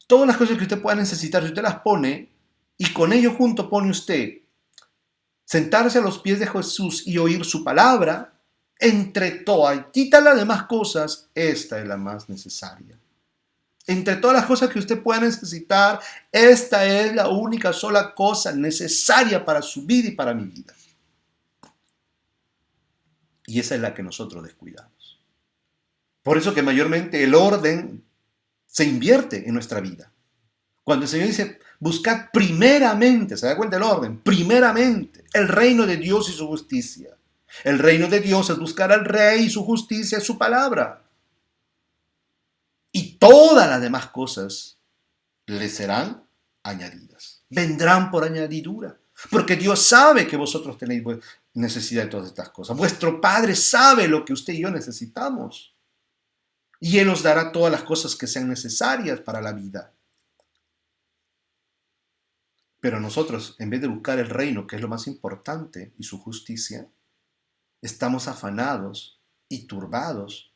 todas las cosas que usted pueda necesitar, si usted las pone, y con ello junto pone usted sentarse a los pies de Jesús y oír su palabra, entre todas, y quita las demás cosas, esta es la más necesaria. Entre todas las cosas que usted pueda necesitar, esta es la única sola cosa necesaria para su vida y para mi vida. Y esa es la que nosotros descuidamos. Por eso que mayormente el orden se invierte en nuestra vida. Cuando el Señor dice, buscad primeramente, ¿se da cuenta el orden? Primeramente, el reino de Dios y su justicia. El reino de Dios es buscar al Rey y su justicia es su palabra. Y todas las demás cosas le serán añadidas. Vendrán por añadidura. Porque Dios sabe que vosotros tenéis necesidad de todas estas cosas. Vuestro Padre sabe lo que usted y yo necesitamos. Y Él nos dará todas las cosas que sean necesarias para la vida. Pero nosotros, en vez de buscar el reino, que es lo más importante, y su justicia, estamos afanados y turbados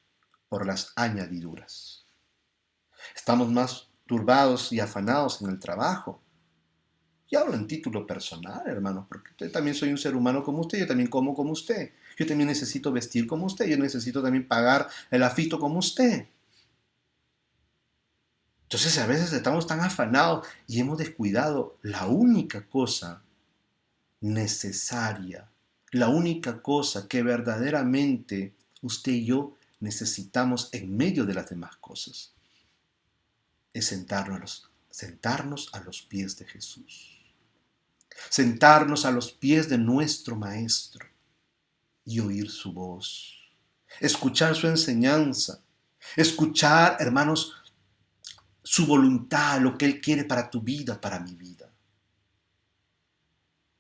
por las añadiduras. Estamos más turbados y afanados en el trabajo. Y hablo en título personal, hermanos, porque yo también soy un ser humano como usted, yo también como como usted. Yo también necesito vestir como usted, yo necesito también pagar el afito como usted. Entonces a veces estamos tan afanados y hemos descuidado la única cosa necesaria, la única cosa que verdaderamente usted y yo necesitamos en medio de las demás cosas, es sentarnos a los pies de Jesús, sentarnos a los pies de nuestro Maestro y oír su voz, escuchar su enseñanza, escuchar, hermanos, su voluntad, lo que Él quiere para tu vida, para mi vida.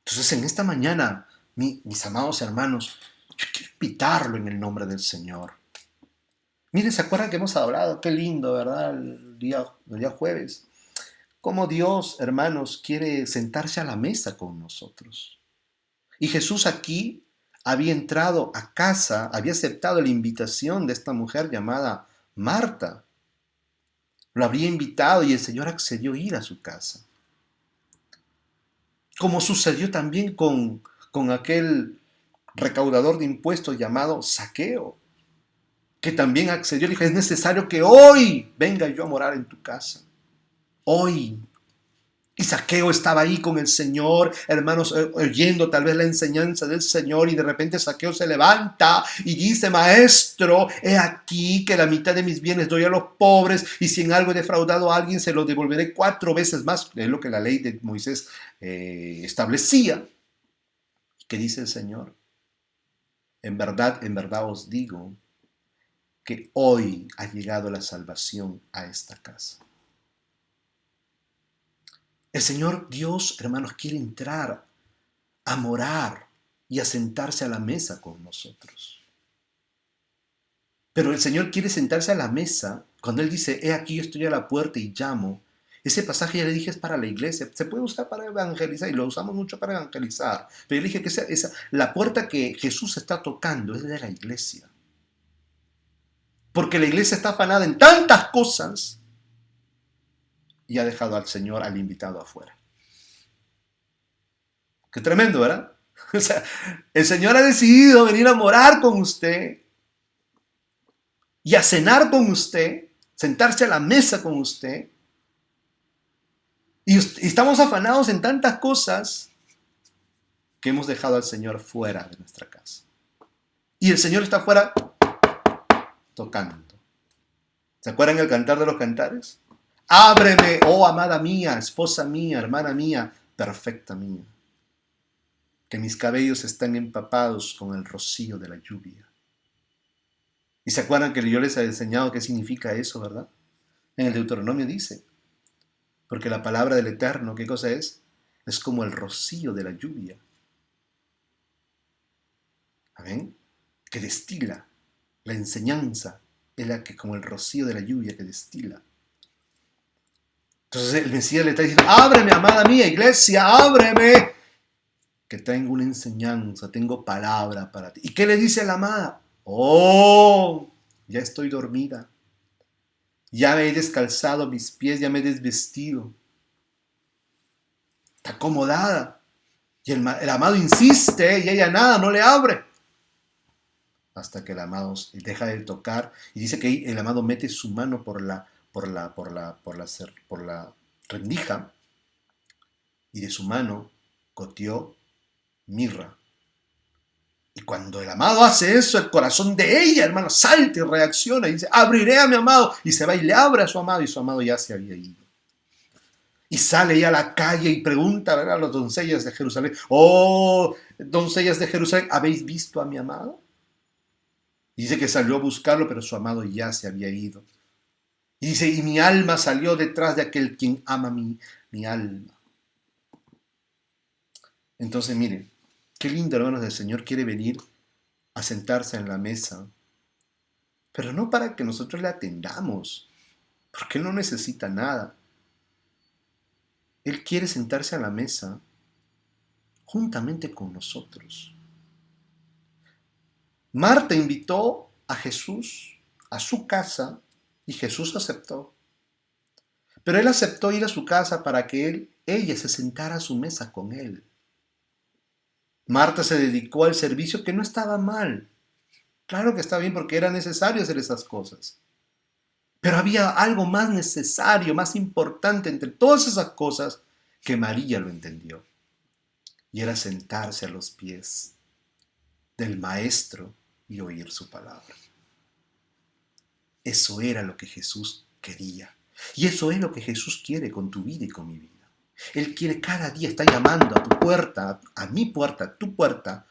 Entonces en esta mañana, mis amados hermanos, yo quiero invitarlo en el nombre del Señor. Miren, ¿se acuerdan que hemos hablado? Qué lindo, ¿verdad? El día jueves. Cómo Dios, hermanos, quiere sentarse a la mesa con nosotros. Y Jesús aquí había entrado a casa, había aceptado la invitación de esta mujer llamada Marta. Lo habría invitado y el Señor accedió a ir a su casa. Como sucedió también con aquel recaudador de impuestos llamado Zaqueo, que también accedió y dijo, es necesario que hoy venga yo a morar en tu casa. Hoy. Y Zaqueo estaba ahí con el Señor, hermanos, oyendo tal vez la enseñanza del Señor, y de repente Zaqueo se levanta y dice, Maestro, he aquí que la mitad de mis bienes doy a los pobres, y si en algo he defraudado a alguien, se lo devolveré 4 veces más. Es lo que la ley de Moisés establecía. ¿Qué dice el Señor? En verdad os digo que hoy ha llegado la salvación a esta casa. El Señor Dios, hermanos, quiere entrar a morar y a sentarse a la mesa con nosotros. Pero el Señor quiere sentarse a la mesa cuando Él dice, he aquí yo estoy a la puerta y llamo. Ese pasaje ya le dije es para la iglesia, se puede usar para evangelizar y lo usamos mucho para evangelizar. Pero yo le dije que la puerta que Jesús está tocando es de la iglesia. Porque la iglesia está afanada en tantas cosas y ha dejado al Señor, al invitado afuera. Qué tremendo, ¿verdad? O sea, el Señor ha decidido venir a morar con usted y a cenar con usted, sentarse a la mesa con usted. Y estamos afanados en tantas cosas que hemos dejado al Señor fuera de nuestra casa. Y el Señor está fuera tocando. ¿Se acuerdan el cantar de los cantares? Ábreme, oh amada mía, esposa mía, hermana mía, perfecta mía. Que mis cabellos están empapados con el rocío de la lluvia. ¿Y se acuerdan que yo les he enseñado qué significa eso, verdad? En el Deuteronomio dice, porque la palabra del Eterno, ¿qué cosa es? Es como el rocío de la lluvia. ¿Amén? Que destila. La enseñanza es la que como el rocío de la lluvia que destila. Entonces el Mesías le está diciendo, ábreme, amada mía, iglesia, ábreme. Que tengo una enseñanza, tengo palabra para ti. ¿Y qué le dice a la amada? Oh, ya estoy dormida. Ya me he descalzado mis pies, ya me he desvestido. Está acomodada. Y el amado insiste y ella nada, no le abre. Hasta que el amado deja de tocar y dice que el amado mete su mano por la rendija y de su mano goteó mirra. Y cuando el amado hace eso, el corazón de ella, hermano, salta y reacciona y dice, abriré a mi amado. Y se va y le abre a su amado y su amado ya se había ido. Y sale ella a la calle y pregunta, ¿verdad?, a las doncellas de Jerusalén, oh, doncellas de Jerusalén, ¿habéis visto a mi amado? Y dice que salió a buscarlo, pero su amado ya se había ido. Y dice, y mi alma salió detrás de aquel quien ama mi alma. Entonces, miren, qué lindo, hermanos, el Señor quiere venir a sentarse en la mesa, pero no para que nosotros le atendamos, porque Él no necesita nada. Él quiere sentarse a la mesa juntamente con nosotros. Marta invitó a Jesús a su casa y Jesús aceptó. Pero Él aceptó ir a su casa para que Él ella se sentara a su mesa con él. Marta se dedicó al servicio, que no estaba mal. Claro que está bien porque era necesario hacer esas cosas. Pero había algo más necesario, más importante entre todas esas cosas que María lo entendió. Y era sentarse a los pies del Maestro y oír su palabra. Eso era lo que Jesús quería. Y eso es lo que Jesús quiere con tu vida y con mi vida. Él quiere cada día, está llamando a tu puerta, a mi puerta, a tu puerta,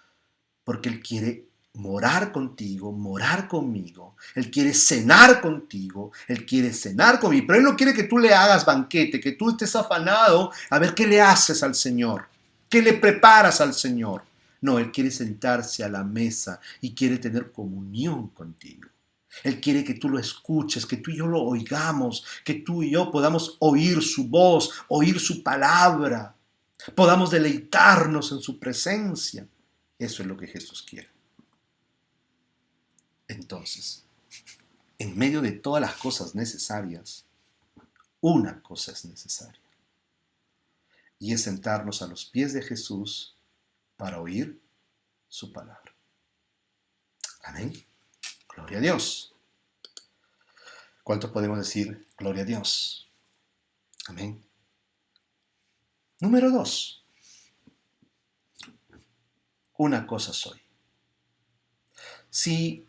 porque Él quiere morar contigo, morar conmigo. Él quiere cenar contigo, Él quiere cenar conmigo. Pero Él no quiere que tú le hagas banquete, que tú estés afanado a ver qué le haces al Señor, qué le preparas al Señor. No, Él quiere sentarse a la mesa y quiere tener comunión contigo. Él quiere que tú lo escuches, que tú y yo lo oigamos, que tú y yo podamos oír su voz, oír su palabra, podamos deleitarnos en su presencia. Eso es lo que Jesús quiere. Entonces, en medio de todas las cosas necesarias, una cosa es necesaria. Y es sentarnos a los pies de Jesús para oír su palabra. Amén. Gloria a Dios. ¿Cuántos podemos decir gloria a Dios? Amén. Número 2. Una cosa soy. Si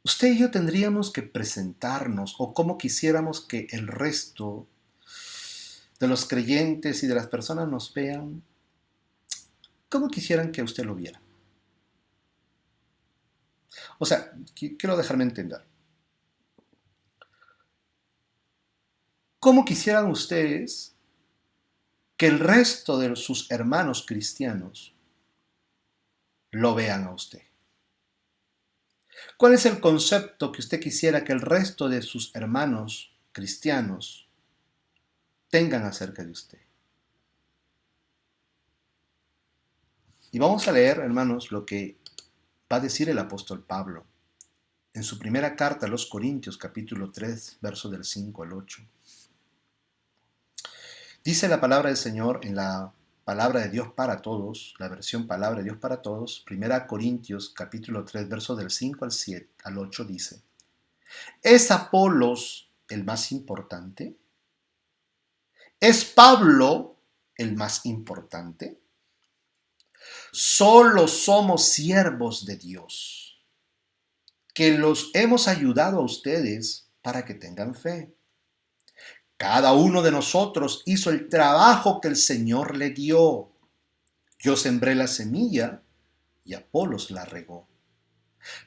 usted y yo tendríamos que presentarnos, o cómo quisiéramos que el resto de los creyentes y de las personas nos vean, ¿cómo quisieran que usted lo viera? O sea, quiero dejarme entender. ¿Cómo quisieran ustedes que el resto de sus hermanos cristianos lo vean a usted? ¿Cuál es el concepto que usted quisiera que el resto de sus hermanos cristianos tengan acerca de usted? Y vamos a leer, hermanos, lo que va a decir el apóstol Pablo en su primera carta a los Corintios, capítulo 3, versos del 5 al 8. Dice la palabra del Señor en la Palabra de Dios para Todos, la versión Palabra de Dios para Todos, 1 Corintios capítulo 3, versos del 5 al 8 dice: ¿Es Apolos el más importante? ¿Es Pablo el más importante? Solo somos siervos de Dios, que los hemos ayudado a ustedes para que tengan fe. Cada uno de nosotros hizo el trabajo que el Señor le dio. Yo sembré la semilla y Apolos la regó,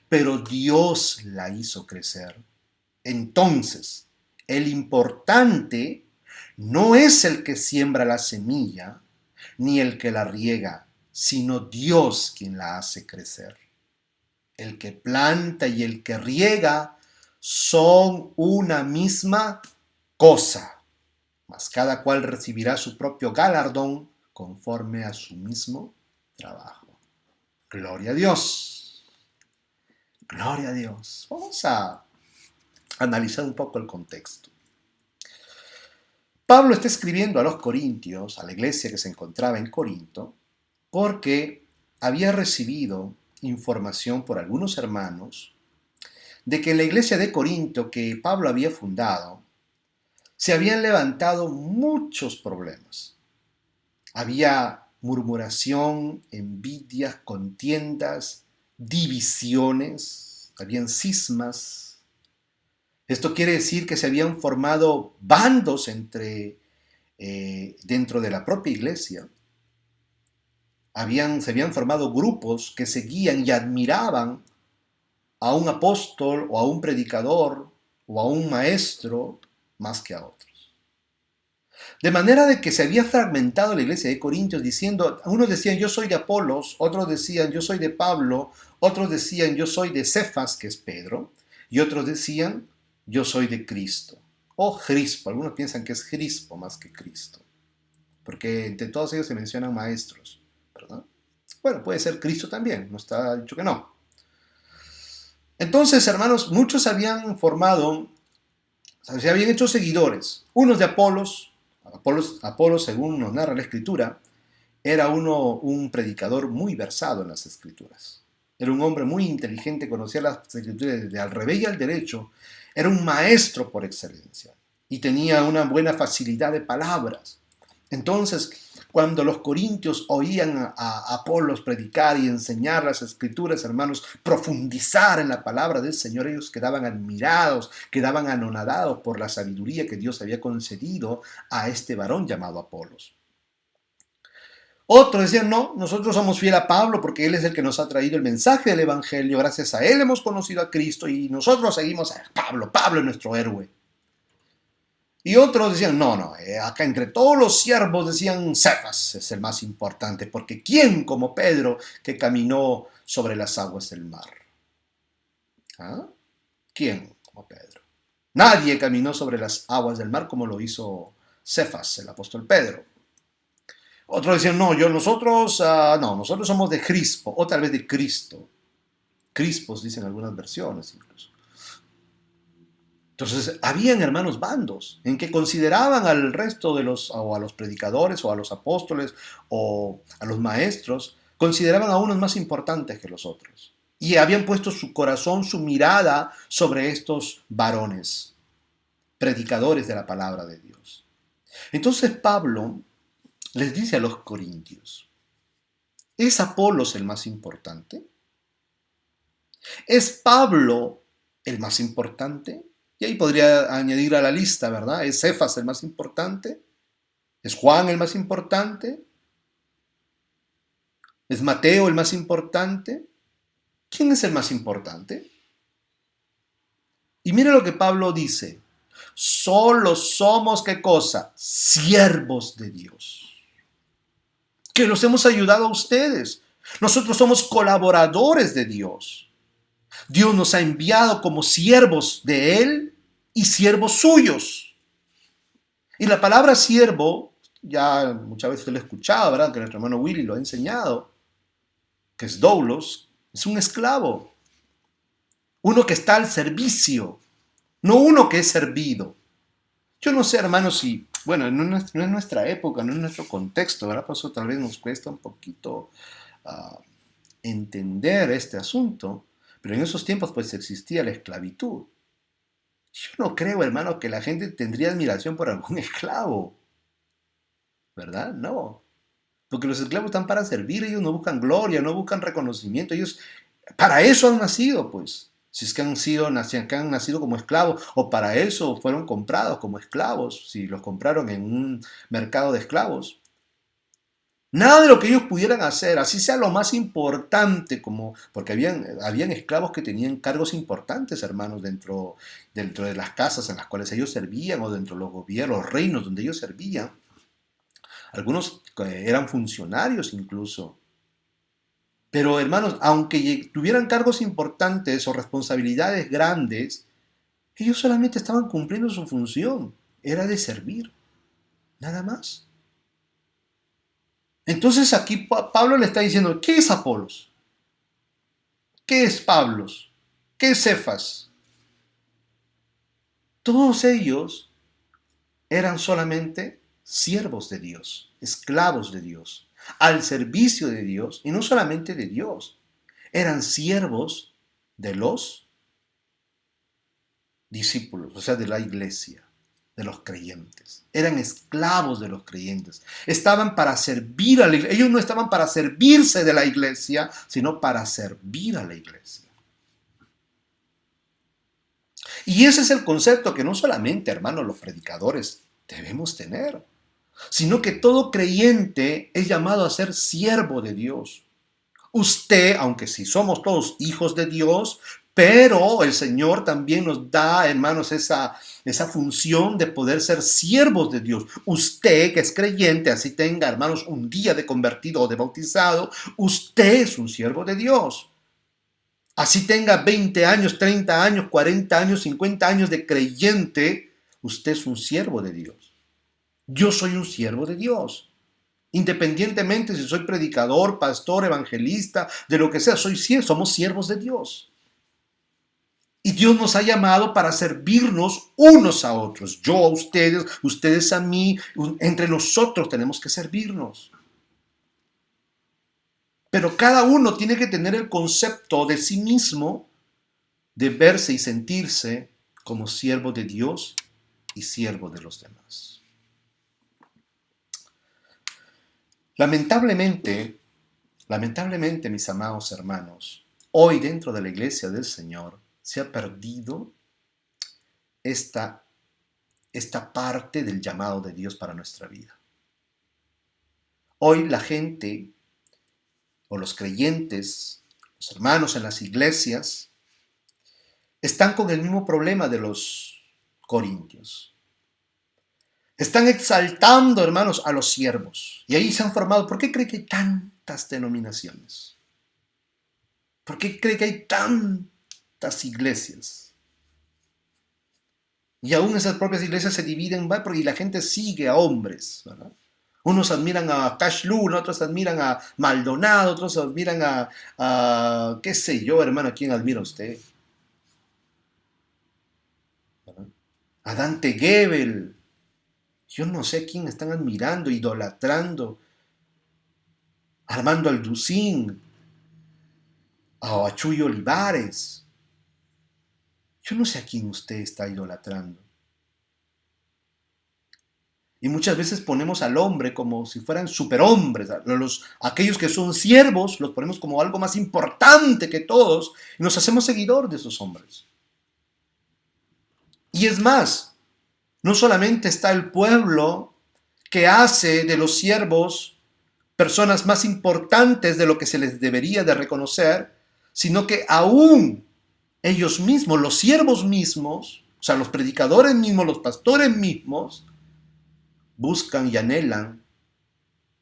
pero Dios la hizo crecer. Entonces, el importante no es el que siembra la semilla, ni el que la riega, sino Dios quien la hace crecer. El que planta y el que riega son una misma cosa, mas cada cual recibirá su propio galardón conforme a su mismo trabajo. Gloria a Dios. Gloria a Dios. Vamos a analizar un poco el contexto. Pablo está escribiendo a los corintios, a la iglesia que se encontraba en Corinto, porque había recibido información por algunos hermanos de que en la iglesia de Corinto que Pablo había fundado, se habían levantado muchos problemas. Había murmuración, envidias, contiendas, divisiones, habían cismas. Esto quiere decir que se habían formado bandos dentro de la propia iglesia. Se habían formado grupos que seguían y admiraban a un apóstol o a un predicador o a un maestro más que a otros. De manera de que se había fragmentado la iglesia de Corintios diciendo, unos decían yo soy de Apolos, otros decían yo soy de Pablo, otros decían yo soy de Cefas, que es Pedro, y otros decían yo soy de Cristo, o Crispo. Algunos piensan que es Crispo más que Cristo, porque entre todos ellos se mencionan maestros, ¿verdad? Bueno, puede ser Cristo también, no está dicho que no. Entonces, hermanos, muchos habían formado, se habían hecho seguidores, unos de Apolos, Apolos, según nos narra la Escritura, era un predicador muy versado en las Escrituras. Era un hombre muy inteligente, conocía las Escrituras de al revés y al derecho. Era un maestro por excelencia y tenía una buena facilidad de palabras. Entonces, cuando los corintios oían a Apolos predicar y enseñar las Escrituras, hermanos, profundizar en la palabra del Señor, ellos quedaban admirados, quedaban anonadados por la sabiduría que Dios había concedido a este varón llamado Apolos. Otros decían, no, nosotros somos fieles a Pablo porque él es el que nos ha traído el mensaje del Evangelio, gracias a él hemos conocido a Cristo y nosotros seguimos a Pablo, Pablo es nuestro héroe. Y otros decían, no, acá entre todos los siervos decían, Cefas es el más importante, porque ¿quién como Pedro que caminó sobre las aguas del mar? ¿Ah? ¿Quién como Pedro? Nadie caminó sobre las aguas del mar como lo hizo Cefas, el apóstol Pedro. Otros decían, nosotros somos de Crispo, o tal vez de Cristo. Crispos dicen algunas versiones incluso. Entonces, habían hermanos bandos en que consideraban al resto o a los predicadores, o a los apóstoles, o a los maestros, consideraban a unos más importantes que los otros. Y habían puesto su corazón, su mirada sobre estos varones, predicadores de la palabra de Dios. Entonces Pablo les dice a los corintios, ¿es Apolos el más importante? ¿Es Pablo el más importante? Y ahí podría añadir a la lista, ¿verdad? ¿Es Cefas el más importante? ¿Es Juan el más importante? ¿Es Mateo el más importante? ¿Quién es el más importante? Y mira lo que Pablo dice. Solo somos, ¿qué cosa? Siervos de Dios. Que los hemos ayudado a ustedes. Nosotros somos colaboradores de Dios. Dios nos ha enviado como siervos de Él y siervos suyos. Y la palabra siervo, ya muchas veces lo he escuchado, ¿verdad? Que nuestro hermano Willy lo ha enseñado, que es doulos, es un esclavo. Uno que está al servicio, no uno que es servido. Yo no sé, hermano, si, bueno, no es nuestra época, no es nuestro contexto, ¿verdad? Por eso tal vez nos cuesta un poquito entender este asunto, pero en esos tiempos pues existía la esclavitud. Yo no creo, hermano, que la gente tendría admiración por algún esclavo, ¿verdad? No, porque los esclavos están para servir, ellos no buscan gloria, no buscan reconocimiento, ellos para eso han nacido, pues. Si es que han nacido como esclavos, o para eso fueron comprados como esclavos, si los compraron en un mercado de esclavos. Nada de lo que ellos pudieran hacer, así sea lo más importante, porque habían esclavos que tenían cargos importantes, hermanos, dentro de las casas en las cuales ellos servían, o dentro de los gobiernos, los reinos donde ellos servían. Algunos eran funcionarios incluso. Pero hermanos, aunque tuvieran cargos importantes o responsabilidades grandes, ellos solamente estaban cumpliendo su función, era de servir, nada más. Entonces aquí Pablo le está diciendo, ¿qué es Apolos? ¿Qué es Pablos? ¿Qué es Cefas? Todos ellos eran solamente siervos de Dios, esclavos de Dios, al servicio de Dios, y no solamente de Dios, eran siervos de los discípulos, o sea, de la iglesia, de los creyentes. Eran esclavos de los creyentes. Estaban para servir a la iglesia. Ellos no estaban para servirse de la iglesia, sino para servir a la iglesia. Y ese es el concepto que no solamente, hermanos, los predicadores debemos tener, sino que todo creyente es llamado a ser siervo de Dios. Usted, aunque sí somos todos hijos de Dios, pero el Señor también nos da, hermanos, esa función de poder ser siervos de Dios. Usted que es creyente, así tenga, hermanos, un día de convertido o de bautizado, usted es un siervo de Dios. Así tenga 20 años, 30 años, 40 años, 50 años de creyente, usted es un siervo de Dios. Yo soy un siervo de Dios. Independientemente si soy predicador, pastor, evangelista, de lo que sea, somos siervos de Dios. Y Dios nos ha llamado para servirnos unos a otros. Yo a ustedes, ustedes a mí. Entre nosotros tenemos que servirnos. Pero cada uno tiene que tener el concepto de sí mismo, de verse y sentirse como siervo de Dios y siervo de los demás. Lamentablemente, mis amados hermanos, hoy dentro de la iglesia del Señor se ha perdido esta parte del llamado de Dios para nuestra vida. Hoy la gente, o los creyentes, los hermanos en las iglesias, están con el mismo problema de los corintios. Están exaltando, hermanos, a los siervos. Y ahí se han formado. ¿Por qué cree que hay tantas denominaciones? ¿Por qué cree que hay tantas iglesias? Y aún esas propias iglesias se dividen, porque la gente sigue a hombres, ¿verdad? Unos admiran a Cash Luna, otros admiran a Maldonado, otros admiran qué sé yo, hermano, ¿a quién admira usted? ¿Verdad? A Dante Gebel. Yo no sé a quién están admirando, idolatrando. Armando Alducín, a Chuy Olivares. Yo no sé a quién usted está idolatrando. Y muchas veces ponemos al hombre como si fueran superhombres. Aquellos que son siervos los ponemos como algo más importante que todos y nos hacemos seguidor de esos hombres. Y es más, no solamente está el pueblo que hace de los siervos personas más importantes de lo que se les debería de reconocer, sino que aún ellos mismos, los siervos mismos, o sea, los predicadores mismos, los pastores mismos, buscan y anhelan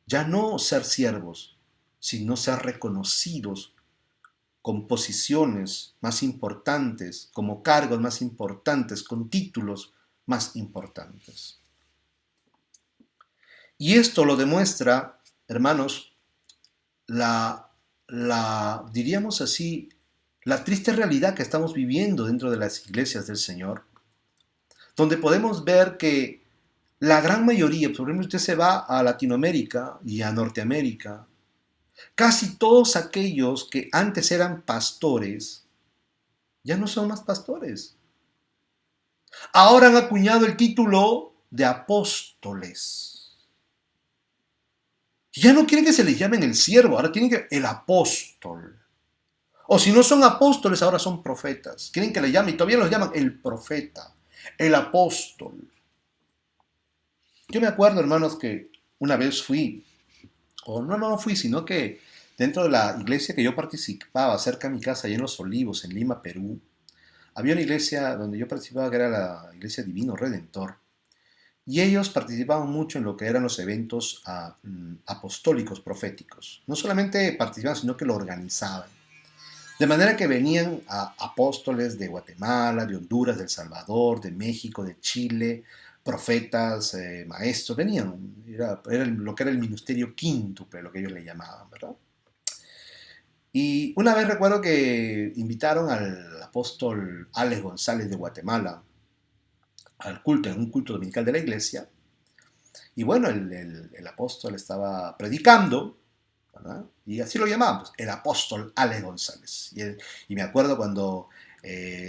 ya no ser siervos, sino ser reconocidos con posiciones más importantes, como cargos más importantes, con títulos más importantes. Y esto lo demuestra, hermanos, diríamos así, la triste realidad que estamos viviendo dentro de las iglesias del Señor, donde podemos ver que la gran mayoría, por ejemplo, usted se va a Latinoamérica y a Norteamérica, casi todos aquellos que antes eran pastores, ya no son más pastores. Ahora han acuñado el título de apóstoles. Ya no quieren que se les llamen el siervo, ahora tienen que el apóstol. O si no son apóstoles, ahora son profetas. Quieren que le llamen, y todavía los llaman el profeta, el apóstol. Yo me acuerdo, hermanos, que una vez fui, o no fui, sino que dentro de la iglesia que yo participaba, cerca de mi casa, allá en Los Olivos, en Lima, Perú, había una iglesia donde yo participaba, que era la iglesia Divino Redentor. Y ellos participaban mucho en lo que eran los eventos apostólicos, proféticos. No solamente participaban, sino que lo organizaban. De manera que venían apóstoles de Guatemala, de Honduras, de El Salvador, de México, de Chile, profetas, maestros, venían. Era lo que era el ministerio quíntuple, lo que ellos le llamaban, ¿verdad? Y una vez recuerdo que invitaron al apóstol Alex González de Guatemala al culto, en un culto dominical de la iglesia. Y bueno, el apóstol estaba predicando, ¿verdad? Y así lo llamábamos, el apóstol Alex González. Y me acuerdo cuando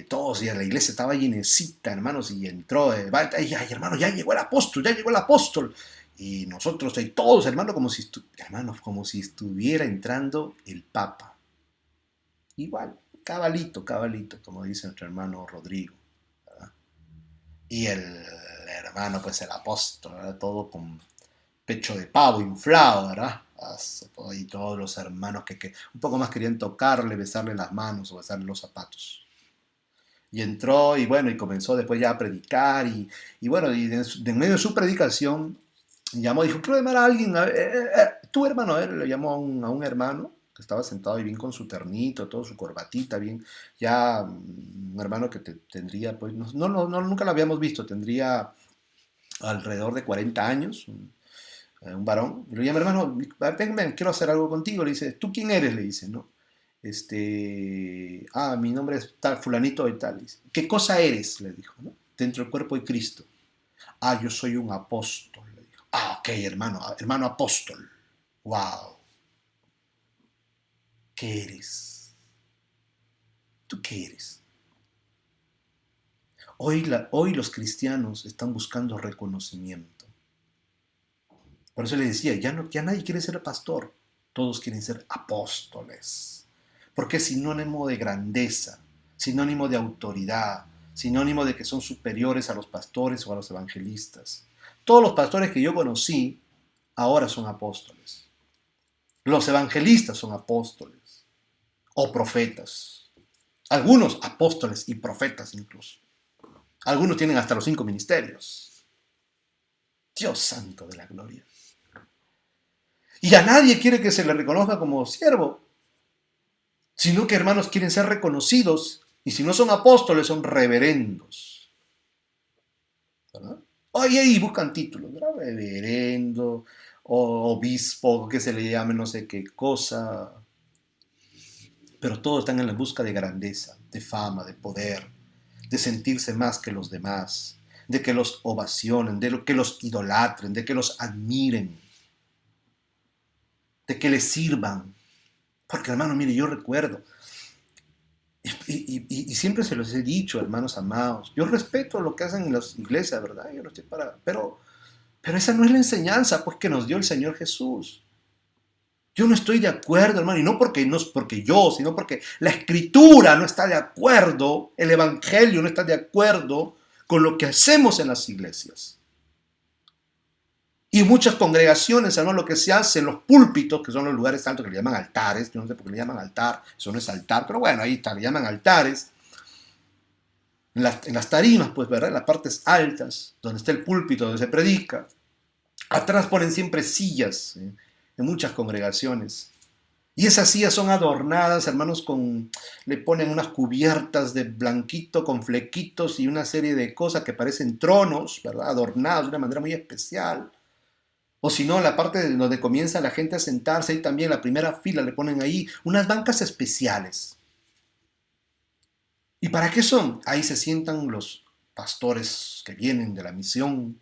todos, ya la iglesia estaba llenecita, hermanos, y entró, ay, hermano, ya llegó el apóstol, ya llegó el apóstol. Y nosotros ahí todos, hermanos, hermanos, como si estuviera entrando el Papa. Igual, cabalito, como dice nuestro hermano Rodrigo, ¿verdad? Y el hermano, pues el apóstol, ¿verdad? Todo con pecho de pavo inflado, ¿verdad? Y todos los hermanos que un poco más querían tocarle, besarle las manos o besarle los zapatos. Y entró y bueno, y comenzó después ya a predicar y bueno, y en medio de su predicación llamó, dijo, quiero llamar a alguien, tú hermano, a ver, le llamó a un hermano que estaba sentado y bien con su ternito, todo su corbatita, bien, ya un hermano que tendría, pues, nunca lo habíamos visto, tendría alrededor de 40 años, un varón, y le llama, hermano, ven, quiero hacer algo contigo, le dice, ¿tú quién eres? Le dice, ¿no? mi nombre es tal, fulanito de tal. ¿Qué cosa eres? Le dijo, ¿no? Dentro del cuerpo de Cristo. Yo soy un apóstol, le dijo. Ok, hermano apóstol. Wow. ¿Qué eres? ¿Tú qué eres? Hoy los cristianos están buscando reconocimiento. Por eso le decía, ya nadie quiere ser pastor, todos quieren ser apóstoles, porque es sinónimo de grandeza, sinónimo de autoridad, sinónimo de que son superiores a los pastores o a los evangelistas. Todos los pastores que yo conocí ahora son apóstoles. Los evangelistas son apóstoles o profetas. Algunos apóstoles y profetas incluso. Algunos tienen hasta los 5 ministerios. Dios santo de la gloria. Y a nadie quiere que se le reconozca como siervo, sino que hermanos quieren ser reconocidos, y si no son apóstoles, son reverendos. ¿Verdad? Oye, y buscan títulos, ¿verdad? Reverendo, o obispo, que se le llame no sé qué cosa. Pero todos están en la busca de grandeza, de fama, de poder, de sentirse más que los demás, de que los ovacionen, de que los idolatren, de que los admiren, de que les sirvan. Porque hermano, mire, yo recuerdo, y siempre se los he dicho, hermanos amados, yo respeto lo que hacen en las iglesias, ¿verdad? Yo no estoy para, pero esa no es la enseñanza pues que nos dio el Señor Jesús. Yo no estoy de acuerdo, hermano, y no es porque yo, sino porque la Escritura no está de acuerdo, el Evangelio no está de acuerdo con lo que hacemos en las iglesias. Y muchas congregaciones, hermano, lo que se hace en los púlpitos, que son los lugares altos que le llaman altares, yo no sé por qué le llaman altar, eso no es altar, pero bueno, ahí está, le llaman altares, en las tarimas, pues, ¿verdad? En las partes altas, donde está el púlpito, donde se predica. Atrás ponen siempre sillas, en muchas congregaciones. Y esas sillas son adornadas, hermanos, le ponen unas cubiertas de blanquito con flequitos y una serie de cosas que parecen tronos, ¿verdad? Adornados de una manera muy especial. O si no, la parte donde comienza la gente a sentarse, y también la primera fila le ponen ahí unas bancas especiales. ¿Y para qué son? Ahí se sientan los pastores que vienen de la misión,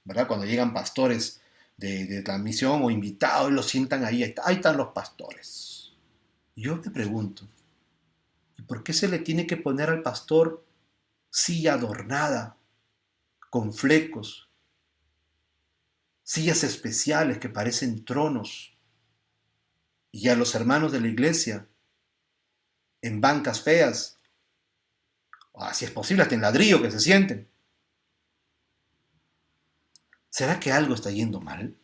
¿verdad? Cuando llegan pastores de la misión o invitados y los sientan ahí están los pastores. Yo me pregunto, ¿y por qué se le tiene que poner al pastor silla adornada, con flecos, sillas especiales que parecen tronos, y a los hermanos de la iglesia en bancas feas, o si es posible hasta en ladrillo que se sienten? ¿Será que algo está yendo mal?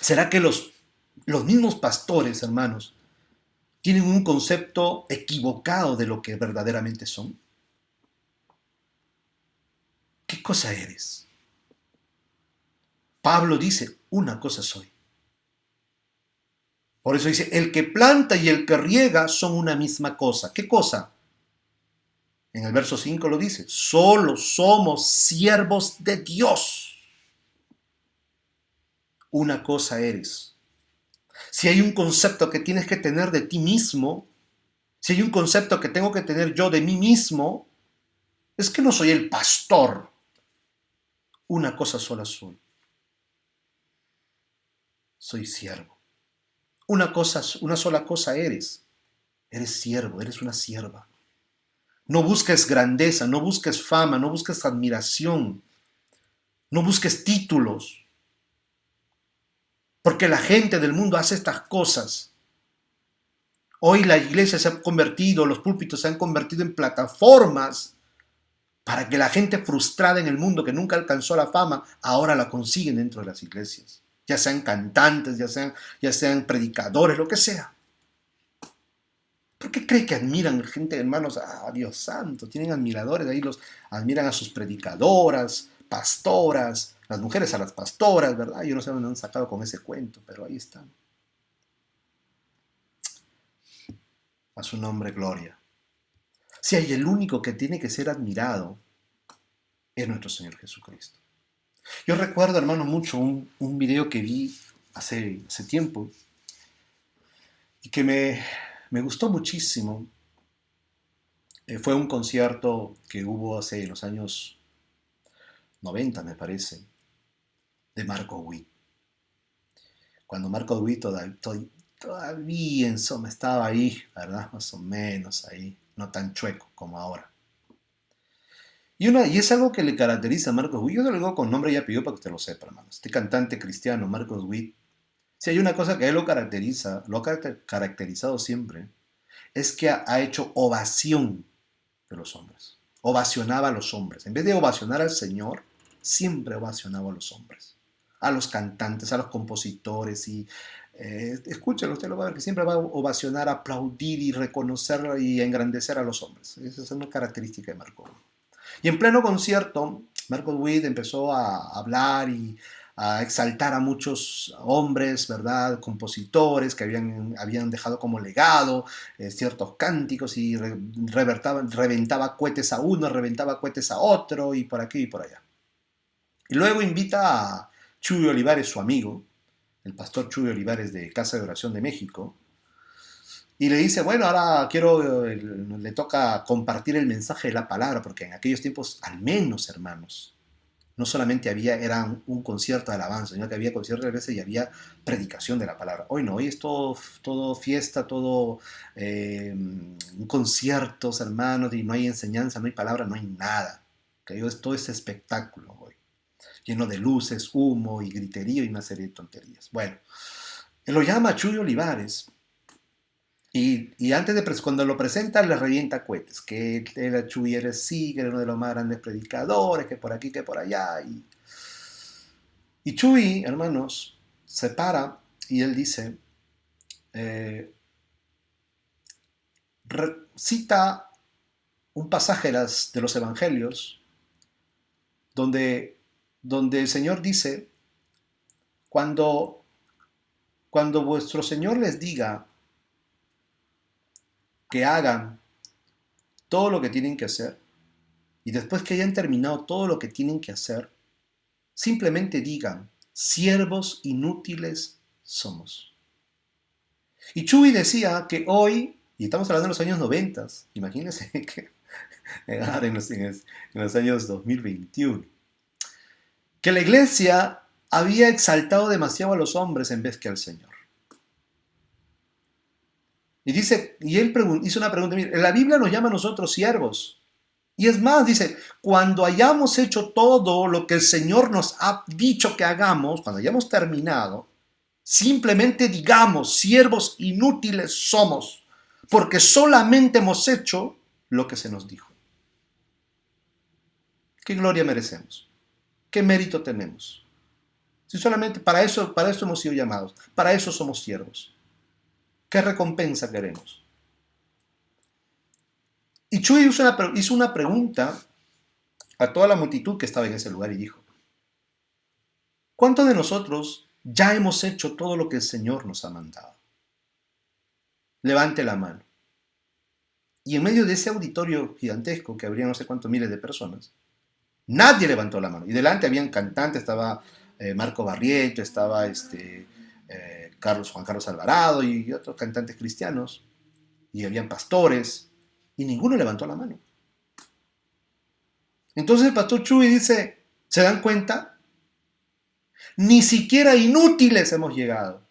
¿Será que los mismos pastores, hermanos, tienen un concepto equivocado de lo que verdaderamente son? ¿Qué cosa eres? Pablo dice, una cosa soy. Por eso dice, el que planta y el que riega son una misma cosa. ¿Qué cosa? En el verso 5 lo dice, solo somos siervos de Dios. Una cosa eres. Si hay un concepto que tienes que tener de ti mismo, si hay un concepto que tengo que tener yo de mí mismo, es que no soy el pastor. Una cosa sola soy. Soy siervo. Una sola cosa eres. Eres siervo, eres una sierva. No busques grandeza, no busques fama, no busques admiración, no busques títulos, porque la gente del mundo hace estas cosas. Hoy la iglesia se ha convertido, los púlpitos se han convertido en plataformas para que la gente frustrada en el mundo que nunca alcanzó la fama, ahora la consiguen dentro de las iglesias. Ya sean cantantes, ya sean predicadores, lo que sea. ¿Por qué cree que admiran gente, hermanos? Dios santo, tienen admiradores, ahí los admiran a sus predicadoras, pastoras, las mujeres a las pastoras, ¿verdad? Yo no sé dónde han sacado con ese cuento, pero ahí están. A su nombre, gloria. Si hay el único que tiene que ser admirado, es nuestro Señor Jesucristo. Yo recuerdo, hermano, mucho un video que vi hace tiempo, y que me gustó muchísimo. Fue un concierto que hubo hace en los años 90, me parece, de Marco Witt. Cuando Marco Witt todavía en Soma estaba ahí, ¿verdad? Más o menos ahí, no tan chueco como ahora. Y es algo que le caracteriza a Marcos Witt. Yo te lo digo con nombre y apellido para que usted lo sepa, hermano. Este cantante cristiano, Marcos Witt, si hay una cosa que a él lo caracteriza, lo ha caracterizado siempre, es que ha hecho ovación de los hombres. Ovacionaba a los hombres. En vez de ovacionar al Señor, siempre ovacionaba a los hombres. A los cantantes, a los compositores. Y escúchelo, usted lo va a ver que siempre va a ovacionar, aplaudir y reconocer y engrandecer a los hombres. Esa es una característica de Marcos Witt. Y en pleno concierto, Marcos Witt empezó a hablar y a exaltar a muchos hombres, ¿verdad? Compositores que habían dejado como legado ciertos cánticos y reventaba cohetes a uno, reventaba cohetes a otro y por aquí y por allá. Y luego invita a Chuy Olivares, su amigo, el pastor Chuy Olivares de Casa de Oración de México, y le dice, bueno, ahora le toca compartir el mensaje de la palabra, porque en aquellos tiempos, al menos, hermanos, no solamente era un concierto de alabanza, sino que había conciertos de veces y había predicación de la palabra. Hoy no, hoy es todo fiesta, todo conciertos, hermanos, y no hay enseñanza, no hay palabra, no hay nada. Todo es espectáculo hoy, lleno de luces, humo y griterío y una serie de tonterías. Bueno, él lo llama Chuy Olivares. Y antes cuando lo presenta, le revienta cohetes, que era Chuy sí, que era uno de los más grandes predicadores, que por aquí, que por allá. Y Chuy, hermanos, se para y él dice, eh, cita un pasaje de los evangelios donde, donde el Señor dice, cuando, cuando vuestro Señor les diga que hagan todo lo que tienen que hacer, y después que hayan terminado todo lo que tienen que hacer, simplemente digan, siervos inútiles somos. Y Chuy decía que hoy, y estamos hablando de los años 90, imagínense que en los años 2021, que la iglesia había exaltado demasiado a los hombres en vez que al Señor. Y él hizo una pregunta, mire, la Biblia nos llama a nosotros siervos. Y es más, dice, cuando hayamos hecho todo lo que el Señor nos ha dicho que hagamos, cuando hayamos terminado, simplemente digamos, siervos inútiles somos, porque solamente hemos hecho lo que se nos dijo. ¿Qué gloria merecemos? ¿Qué mérito tenemos? Si solamente para eso hemos sido llamados, para eso somos siervos. ¿Qué recompensa queremos? Y Chuy hizo una pregunta a toda la multitud que estaba en ese lugar y dijo, ¿cuántos de nosotros ya hemos hecho todo lo que el Señor nos ha mandado? Levante la mano. Y en medio de ese auditorio gigantesco, que habría no sé cuántos miles de personas, nadie levantó la mano. Y delante habían cantantes, estaba Marco Barriento, estaba Juan Carlos Alvarado y otros cantantes cristianos, y habían pastores, y ninguno levantó la mano. Entonces el pastor Chuy dice, ¿se dan cuenta? Ni siquiera inútiles hemos llegado.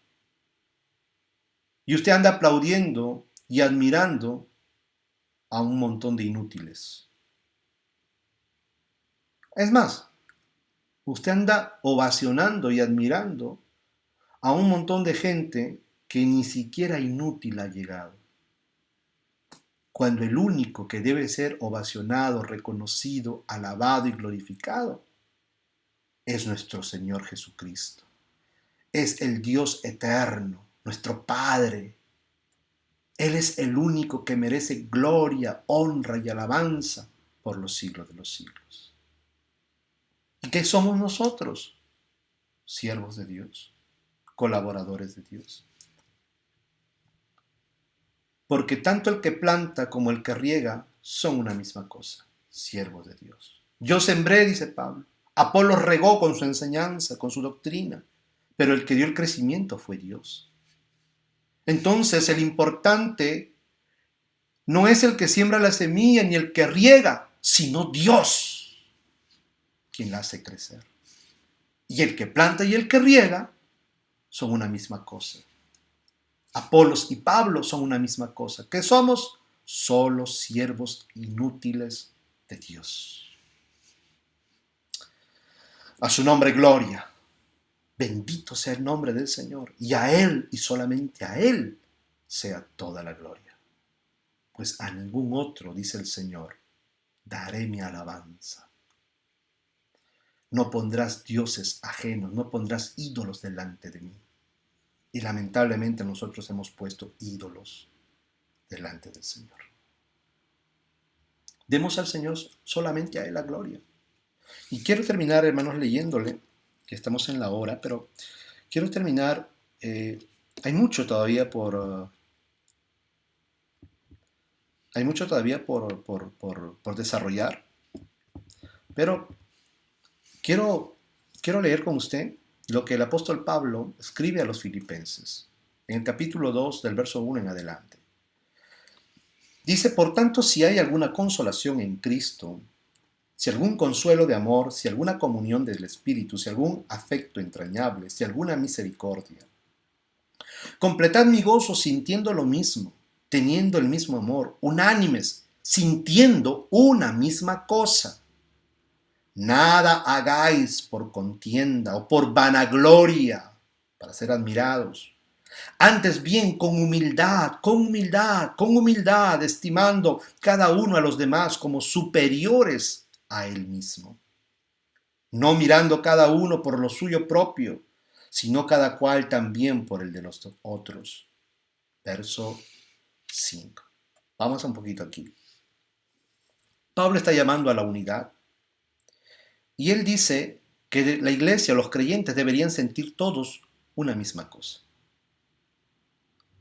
Y usted anda aplaudiendo y admirando a un montón de inútiles. Es más, usted anda ovacionando y admirando a un montón de gente que ni siquiera inútil ha llegado. Cuando el único que debe ser ovacionado, reconocido, alabado y glorificado es nuestro Señor Jesucristo. Es el Dios eterno, nuestro Padre. Él es el único que merece gloria, honra y alabanza por los siglos de los siglos. ¿Y qué somos nosotros? Siervos de Dios, colaboradores de Dios. Porque tanto el que planta como el que riega son una misma cosa, siervos de Dios. Yo sembré, dice Pablo, Apolo regó con su enseñanza, con su doctrina, pero el que dio el crecimiento fue Dios. Entonces el importante no es el que siembra la semilla ni el que riega, sino Dios, quien la hace crecer. Y el que planta y el que riega son una misma cosa. Apolos y Pablo son una misma cosa. ¿Qué somos? Solo siervos inútiles de Dios. A su nombre gloria. Bendito sea el nombre del Señor. Y a Él, y solamente a Él, sea toda la gloria. Pues a ningún otro, dice el Señor, daré mi alabanza. No pondrás dioses ajenos, no pondrás ídolos delante de mí. Y lamentablemente nosotros hemos puesto ídolos delante del Señor. Demos al Señor solamente a Él la gloria. Y quiero terminar, hermanos, leyéndole, que estamos en la hora, pero quiero terminar, hay mucho todavía por desarrollar, pero quiero leer con usted lo que el apóstol Pablo escribe a los filipenses, en el capítulo 2, del verso 1 en adelante. Dice, por tanto, si hay alguna consolación en Cristo, si algún consuelo de amor, si alguna comunión del Espíritu, si algún afecto entrañable, si alguna misericordia, completad mi gozo sintiendo lo mismo, teniendo el mismo amor, unánimes, sintiendo una misma cosa. Nada hagáis por contienda o por vanagloria, para ser admirados. Antes bien, con humildad, estimando cada uno a los demás como superiores a él mismo. No mirando cada uno por lo suyo propio, sino cada cual también por el de los otros. Verso 5. Vamos un poquito aquí. Pablo está llamando a la unidad. Y él dice que la iglesia, los creyentes, deberían sentir todos una misma cosa,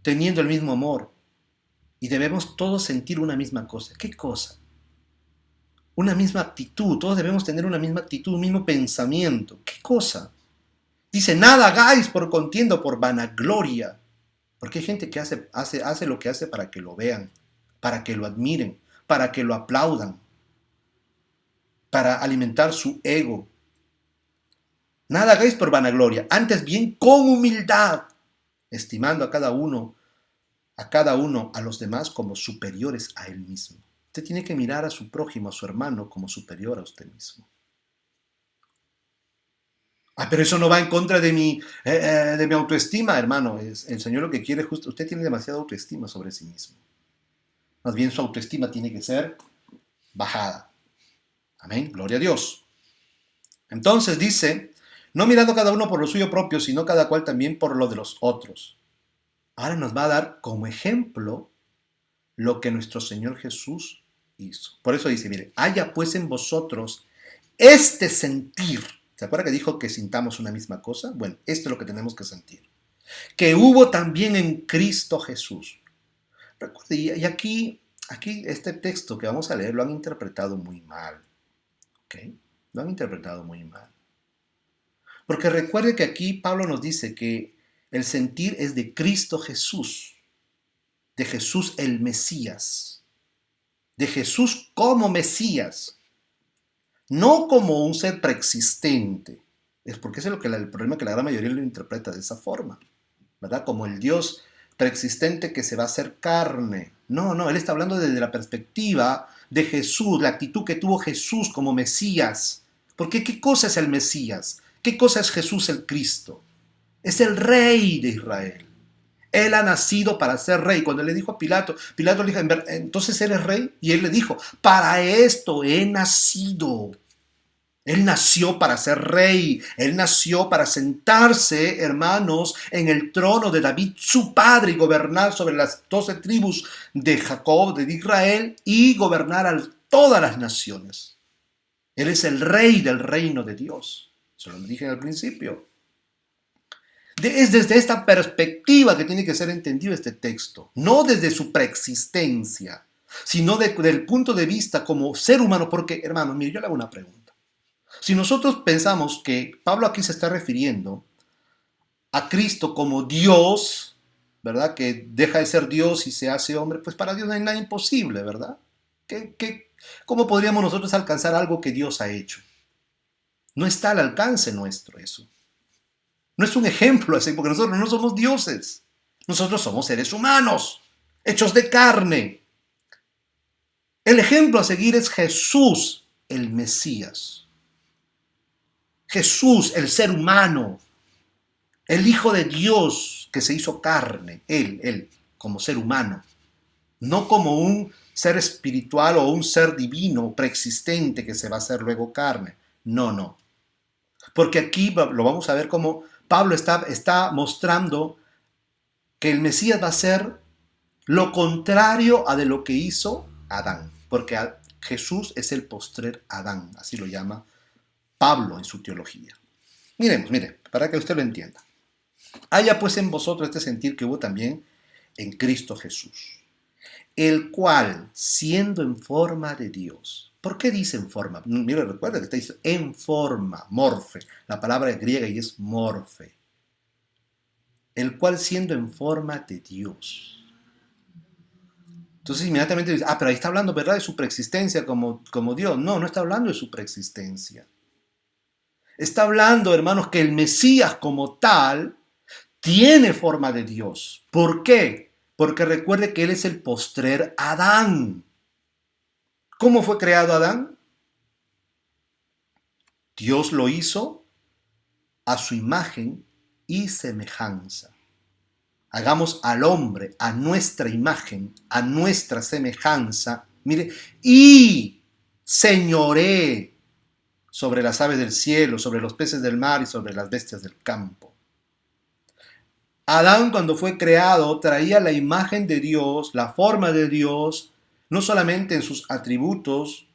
teniendo el mismo amor. Y debemos todos sentir una misma cosa. ¿Qué cosa? Una misma actitud. Todos debemos tener una misma actitud, un mismo pensamiento. ¿Qué cosa? Dice, nada hagáis por contienda o por vanagloria. Porque hay gente que hace lo que hace para que lo vean, para que lo admiren, para que lo aplaudan, para alimentar su ego. Nada hagáis por vanagloria, antes bien con humildad, estimando a cada uno a los demás como superiores a él mismo. Usted tiene que mirar a su prójimo, a su hermano, como superior a usted mismo. Pero eso no va en contra de mi autoestima, hermano. El Señor lo que quiere es justo, usted tiene demasiada autoestima sobre sí mismo. Más bien su autoestima tiene que ser bajada. Amén, gloria a Dios. Entonces dice, no mirando cada uno por lo suyo propio, sino cada cual también por lo de los otros. Ahora nos va a dar como ejemplo lo que nuestro Señor Jesús hizo. Por eso dice, mire, haya pues en vosotros este sentir. ¿Se acuerda que dijo que sintamos una misma cosa? Bueno, esto es lo que tenemos que sentir. Que hubo también en Cristo Jesús. Recuerde, y aquí este texto que vamos a leer lo han interpretado muy mal. ¿Ok? Lo han interpretado muy mal. Porque recuerde que aquí Pablo nos dice que el sentir es de Cristo Jesús, de Jesús el Mesías, de Jesús como Mesías, no como un ser preexistente. Es porque ese es el problema, que la gran mayoría lo interpreta de esa forma, ¿verdad? Como el Dios preexistente que se va a hacer carne. No, él está hablando desde la perspectiva de Jesús, la actitud que tuvo Jesús como Mesías. Porque ¿qué cosa es el Mesías? ¿Qué cosa es Jesús el Cristo? Es el Rey de Israel. Él ha nacido para ser rey. Cuando le dijo a Pilato le dijo, entonces eres rey. Y él le dijo, para esto he nacido. Él nació para ser rey. Él nació para sentarse, hermanos, en el trono de David, su padre, y gobernar sobre las 12 tribus de Jacob, de Israel, y gobernar a todas las naciones. Él es el rey del reino de Dios. Se lo dije al principio. Es desde esta perspectiva que tiene que ser entendido este texto, no desde su preexistencia, sino del punto de vista como ser humano, porque, hermanos, mire, yo le hago una pregunta. Si nosotros pensamos que Pablo aquí se está refiriendo a Cristo como Dios, ¿verdad? Que deja de ser Dios y se hace hombre, pues para Dios no hay nada imposible, ¿verdad? ¿Cómo podríamos nosotros alcanzar algo que Dios ha hecho? No está al alcance nuestro eso. No es un ejemplo así, porque nosotros no somos dioses. Nosotros somos seres humanos, hechos de carne. El ejemplo a seguir es Jesús, el Mesías. Jesús, el ser humano, el Hijo de Dios que se hizo carne, él, como ser humano, no como un ser espiritual o un ser divino preexistente que se va a hacer luego carne. No, no. Porque aquí lo vamos a ver como Pablo está mostrando que el Mesías va a ser lo contrario a de lo que hizo Adán. Porque Jesús es el postrer Adán, así lo llama Pablo en su teología. Miremos, mire, para que usted lo entienda. Haya pues en vosotros este sentir que hubo también en Cristo Jesús, el cual, siendo en forma de Dios, ¿por qué dice en forma? Mire, recuerda que está diciendo en forma, morfe, la palabra griega y es morfe, el cual siendo en forma de Dios. Entonces inmediatamente dice, pero ahí está hablando, ¿verdad?, de su preexistencia como Dios. No, no está hablando de su preexistencia. Está hablando, hermanos, que el Mesías como tal tiene forma de Dios. ¿Por qué? Porque recuerde que Él es el postrer Adán. ¿Cómo fue creado Adán? Dios lo hizo a su imagen y semejanza. Hagamos al hombre a nuestra imagen, a nuestra semejanza, mire, y señoree sobre las aves del cielo, sobre los peces del mar y sobre las bestias del campo. Adán, cuando fue creado, traía la imagen de Dios, la forma de Dios, no solamente en sus atributos,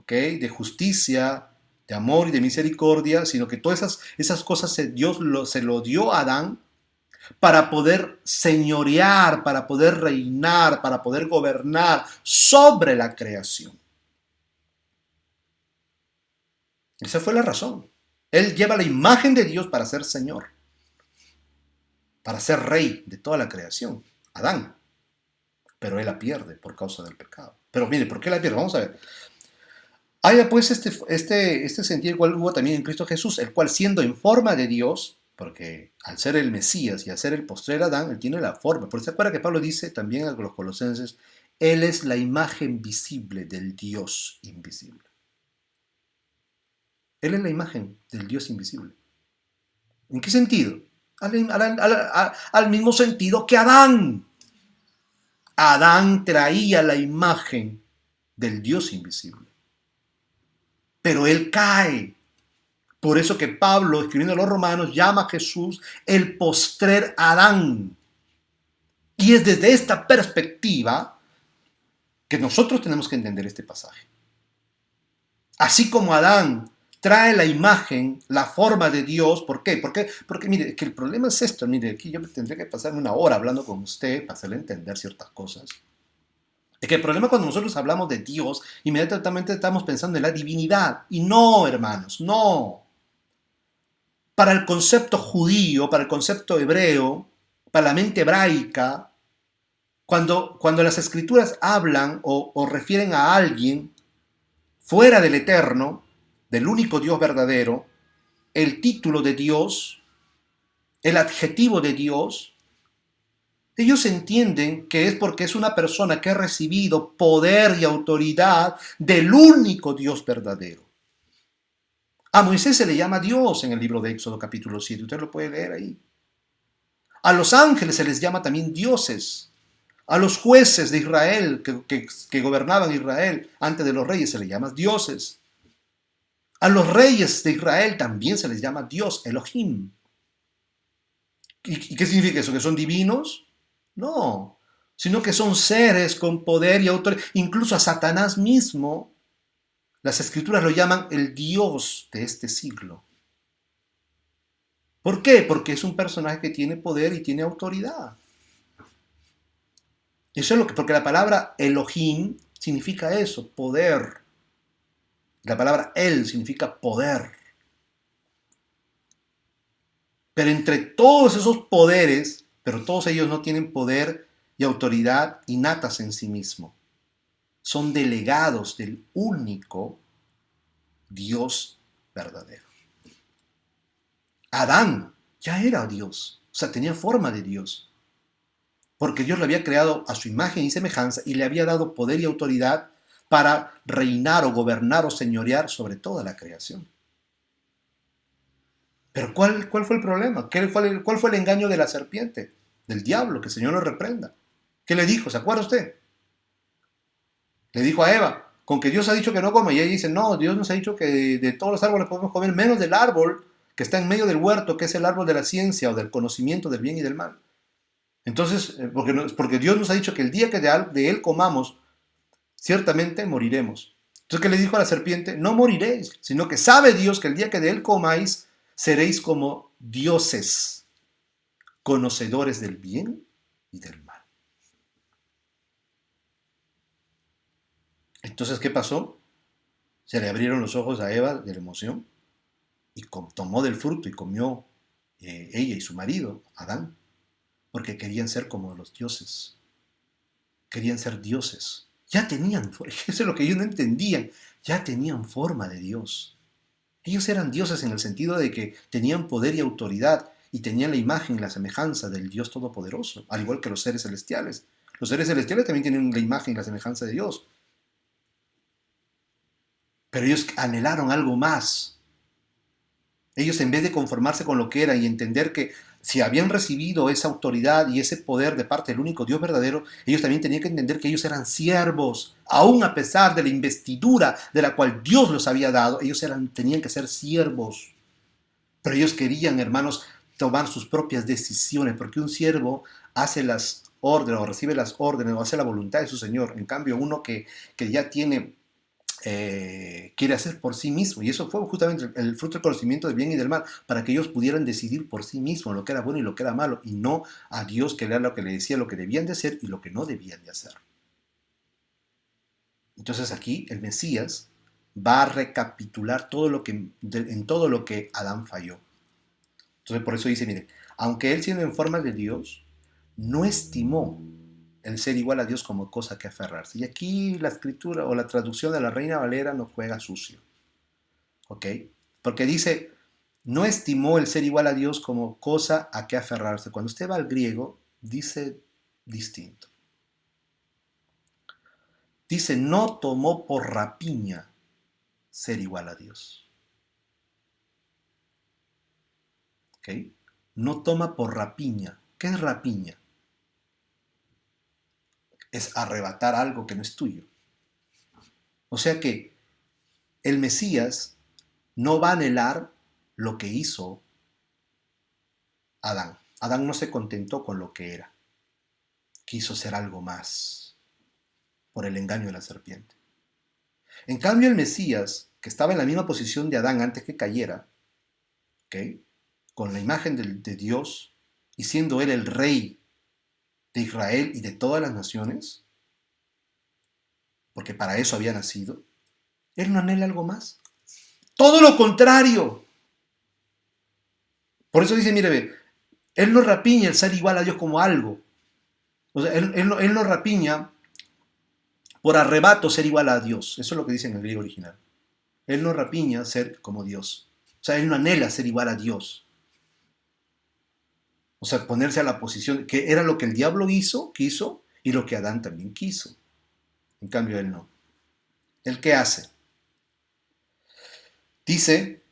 de justicia, de amor y de misericordia, sino que todas esas cosas Dios se lo dio a Adán para poder señorear, para poder reinar, para poder gobernar sobre la creación. Esa fue la razón. Él lleva la imagen de Dios para ser Señor, para ser rey de toda la creación, Adán. Pero él la pierde por causa del pecado. Pero mire, ¿por qué la pierde? Vamos a ver. Haya pues este sentido igual hubo también en Cristo Jesús, el cual siendo en forma de Dios, porque al ser el Mesías y al ser el postrer Adán, él tiene la forma. Por eso se acuerda que Pablo dice también a los colosenses, él es la imagen visible del Dios invisible. Él es la imagen del Dios invisible. ¿En qué sentido? Al mismo sentido que Adán. Adán traía la imagen del Dios invisible. Pero él cae. Por eso que Pablo, escribiendo a los romanos, llama a Jesús el postrer Adán. Y es desde esta perspectiva que nosotros tenemos que entender este pasaje. Así como Adán trae la imagen, la forma de Dios. ¿Por qué? Porque mire, que el problema es esto. Mire, aquí yo tendría que pasarme una hora hablando con usted para hacerle entender ciertas cosas. Es que el problema cuando nosotros hablamos de Dios, inmediatamente estamos pensando en la divinidad. Y no, hermanos, no. Para el concepto judío, para el concepto hebreo, para la mente hebraica, cuando las escrituras hablan o refieren a alguien fuera del eterno, del único Dios verdadero, el título de Dios, el adjetivo de Dios, ellos entienden que es porque es una persona que ha recibido poder y autoridad del único Dios verdadero. A Moisés se le llama Dios en el libro de Éxodo capítulo 7, usted lo puede leer ahí. A los ángeles se les llama también dioses. A los jueces de Israel que gobernaban Israel antes de los reyes se les llama dioses. A los reyes de Israel también se les llama Dios, Elohim. ¿Y qué significa eso? ¿Que son divinos? No, sino que son seres con poder y autoridad. Incluso a Satanás mismo, las escrituras lo llaman el Dios de este siglo. ¿Por qué? Porque es un personaje que tiene poder y tiene autoridad. Eso es porque la palabra Elohim significa eso, poder. La palabra El significa poder. Pero entre todos esos poderes pero todos ellos no tienen poder y autoridad innatas en sí mismo. Son delegados del único Dios verdadero. Adán ya era Dios, o sea, tenía forma de Dios, porque Dios lo había creado a su imagen y semejanza y le había dado poder y autoridad para reinar o gobernar o señorear sobre toda la creación. Pero ¿cuál fue el problema? ¿Cuál fue el engaño de la serpiente? Del diablo, que el Señor lo reprenda. ¿Qué le dijo? ¿Se acuerda usted? Le dijo a Eva, con que Dios ha dicho que no coma. Y ella dice, no, Dios nos ha dicho que de todos los árboles podemos comer, menos del árbol que está en medio del huerto, que es el árbol de la ciencia o del conocimiento del bien y del mal. Entonces, porque Dios nos ha dicho que el día que de él comamos, ciertamente moriremos. Entonces, ¿qué le dijo a la serpiente? No moriréis, sino que sabe Dios que el día que de él comáis, seréis como dioses, conocedores del bien y del mal. Entonces, ¿qué pasó? Se le abrieron los ojos a Eva de la emoción y tomó del fruto y comió ella y su marido, Adán, porque querían ser como los dioses. Querían ser dioses. Ya tenían, eso es lo que ellos no entendían, ya tenían forma de Dios. Ellos eran dioses en el sentido de que tenían poder y autoridad y tenían la imagen y la semejanza del Dios Todopoderoso, al igual que los seres celestiales. Los seres celestiales también tienen la imagen y la semejanza de Dios. Pero ellos anhelaron algo más. Ellos, en vez de conformarse con lo que era y entender que si habían recibido esa autoridad y ese poder de parte del único Dios verdadero, ellos también tenían que entender que ellos eran siervos, aún a pesar de la investidura de la cual Dios los había dado, ellos tenían que ser siervos. Pero ellos querían, hermanos, tomar sus propias decisiones, porque un siervo hace las órdenes o recibe las órdenes o hace la voluntad de su Señor. En cambio, uno que ya tiene quiere hacer por sí mismo. Y eso fue justamente el fruto del conocimiento del bien y del mal, para que ellos pudieran decidir por sí mismos lo que era bueno y lo que era malo, y no a Dios, que era lo que le decía lo que debían de hacer y lo que no debían de hacer. Entonces aquí el Mesías va a recapitular en todo lo que Adán falló. Entonces por eso dice, mire, aunque él siendo en forma de Dios, no estimó el ser igual a Dios como cosa que aferrarse. Y aquí la escritura o la traducción de la Reina Valera nos juega sucio. ¿Ok? Porque dice, no estimó el ser igual a Dios como cosa a que aferrarse. Cuando usted va al griego, dice distinto. Dice, no tomó por rapiña ser igual a Dios. ¿Ok? No toma por rapiña. ¿Qué es rapiña? Es arrebatar algo que no es tuyo. O sea que el Mesías no va a anhelar lo que hizo Adán. Adán no se contentó con lo que era. Quiso ser algo más por el engaño de la serpiente. En cambio, el Mesías, que estaba en la misma posición de Adán antes que cayera, ¿okay?, con la imagen de Dios y siendo él el rey de Israel y de todas las naciones, porque para eso había nacido, él no anhela algo más. Todo lo contrario. Por eso dice, mire, él no rapiña el ser igual a Dios como algo. O sea, él no rapiña por arrebato ser igual a Dios. Eso es lo que dice en el griego original. Él no rapiña ser como Dios. O sea, él no anhela ser igual a Dios. O sea, ponerse a la posición, que era lo que el diablo quiso, y lo que Adán también quiso. En cambio, él no. ¿Él qué hace? Dice,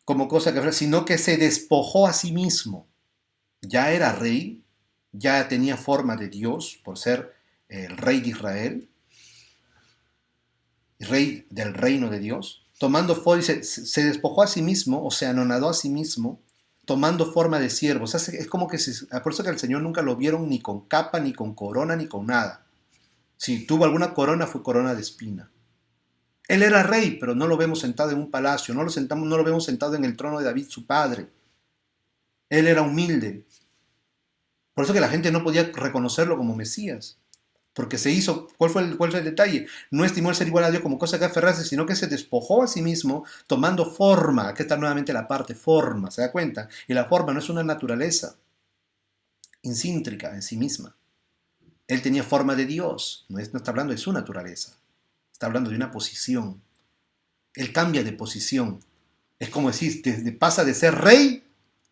como cosa que, sino que se despojó a sí mismo. Ya era rey, ya tenía forma de Dios por ser el rey de Israel, rey del reino de Dios, tomando forma, se despojó a sí mismo, o se anonadó a sí mismo, tomando forma de siervo. O sea, es como que, por eso que al Señor nunca lo vieron ni con capa, ni con corona, ni con nada. Si tuvo alguna corona, fue corona de espina. Él era rey, pero no lo vemos sentado en un palacio, no lo vemos sentado en el trono de David, su padre. Él era humilde. Por eso que la gente no podía reconocerlo como Mesías. Porque se hizo, ¿cuál fue el detalle? No estimó el ser igual a Dios como cosa que aferrarse, sino que se despojó a sí mismo, tomando forma. Aquí está nuevamente la parte forma, ¿se da cuenta? Y la forma no es una naturaleza. incíntrica en sí misma. Él tenía forma de Dios, no está hablando de su naturaleza, está hablando de una posición. Él cambia de posición. Es como decir, pasa de ser rey,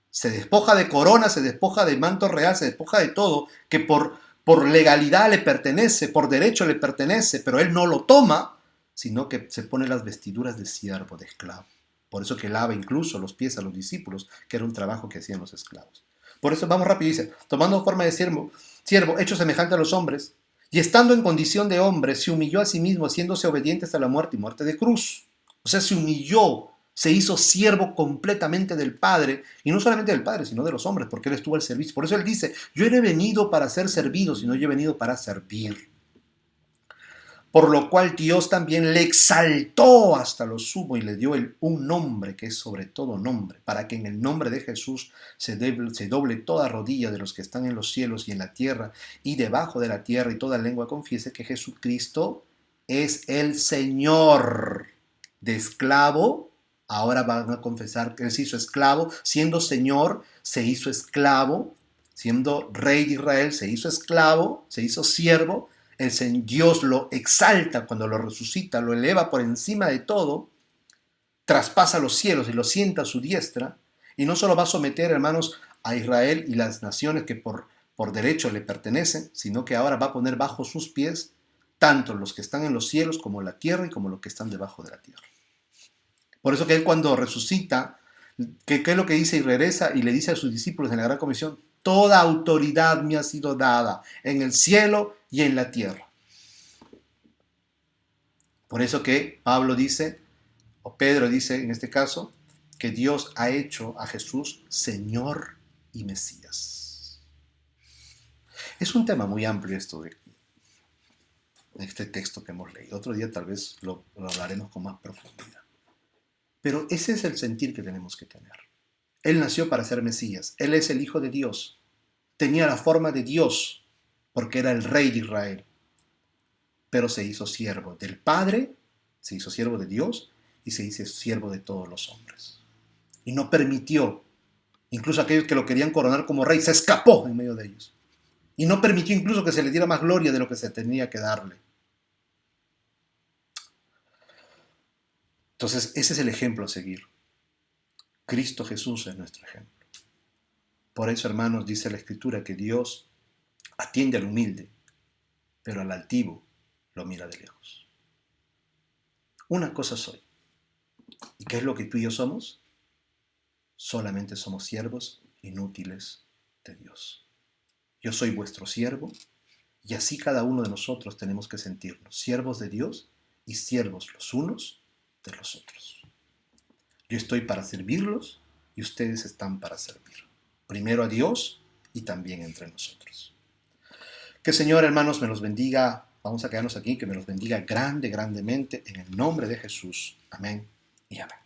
se despoja de corona, se despoja de manto real, se despoja de todo, que por legalidad le pertenece, por derecho le pertenece, pero él no lo toma, sino que se pone las vestiduras de siervo, de esclavo. Por eso que lava incluso los pies a los discípulos, que era un trabajo que hacían los esclavos. Por eso vamos rápido, dice, tomando forma de siervo, hecho semejante a los hombres, y estando en condición de hombre, se humilló a sí mismo, haciéndose obediente hasta la muerte y muerte de cruz. O sea, se humilló, se hizo siervo completamente del Padre, y no solamente del Padre, sino de los hombres, porque él estuvo al servicio. Por eso él dice, yo no he venido para ser servido, sino yo he venido para servir. Por lo cual Dios también le exaltó hasta lo sumo y le dio un nombre que es sobre todo nombre, para que en el nombre de Jesús se doble toda rodilla de los que están en los cielos y en la tierra y debajo de la tierra, y toda lengua confiese que Jesucristo es el Señor. De esclavo, ahora van a confesar que él se hizo esclavo, siendo Señor, se hizo esclavo, siendo Rey de Israel, se hizo esclavo, se hizo siervo. Dios lo exalta cuando lo resucita, lo eleva por encima de todo, traspasa los cielos y lo sienta a su diestra, y no solo va a someter, hermanos, a Israel y las naciones que por derecho le pertenecen, sino que ahora va a poner bajo sus pies tanto los que están en los cielos como la tierra y como los que están debajo de la tierra. Por eso que él cuando resucita, ¿qué es lo que dice? Y regresa y le dice a sus discípulos en la gran comisión, toda autoridad me ha sido dada en el cielo y en la tierra. Por eso que Pablo dice, o Pedro dice en este caso, que Dios ha hecho a Jesús Señor y Mesías. Es un tema muy amplio esto de este texto que hemos leído. Otro día tal vez lo hablaremos con más profundidad. Pero ese es el sentir que tenemos que tener. Él nació para ser Mesías. Él es el Hijo de Dios. Tenía la forma de Dios porque era el Rey de Israel. Pero se hizo siervo del Padre, se hizo siervo de Dios y se hizo siervo de todos los hombres. Y no permitió, incluso aquellos que lo querían coronar como rey, se escapó en medio de ellos. Y no permitió incluso que se le diera más gloria de lo que se tenía que darle. Entonces, ese es el ejemplo a seguir. Cristo Jesús es nuestro ejemplo. Por eso, hermanos, dice la Escritura que Dios atiende al humilde, pero al altivo lo mira de lejos. Una cosa soy. ¿Y qué es lo que tú y yo somos? Solamente somos siervos inútiles de Dios. Yo soy vuestro siervo, y así cada uno de nosotros tenemos que sentirnos siervos de Dios y siervos los unos de los otros. Yo estoy para servirlos y ustedes están para servir. Primero a Dios y también entre nosotros. Que el Señor, hermanos, me los bendiga. Vamos a quedarnos aquí, que me los bendiga grandemente en el nombre de Jesús. Amén y amén.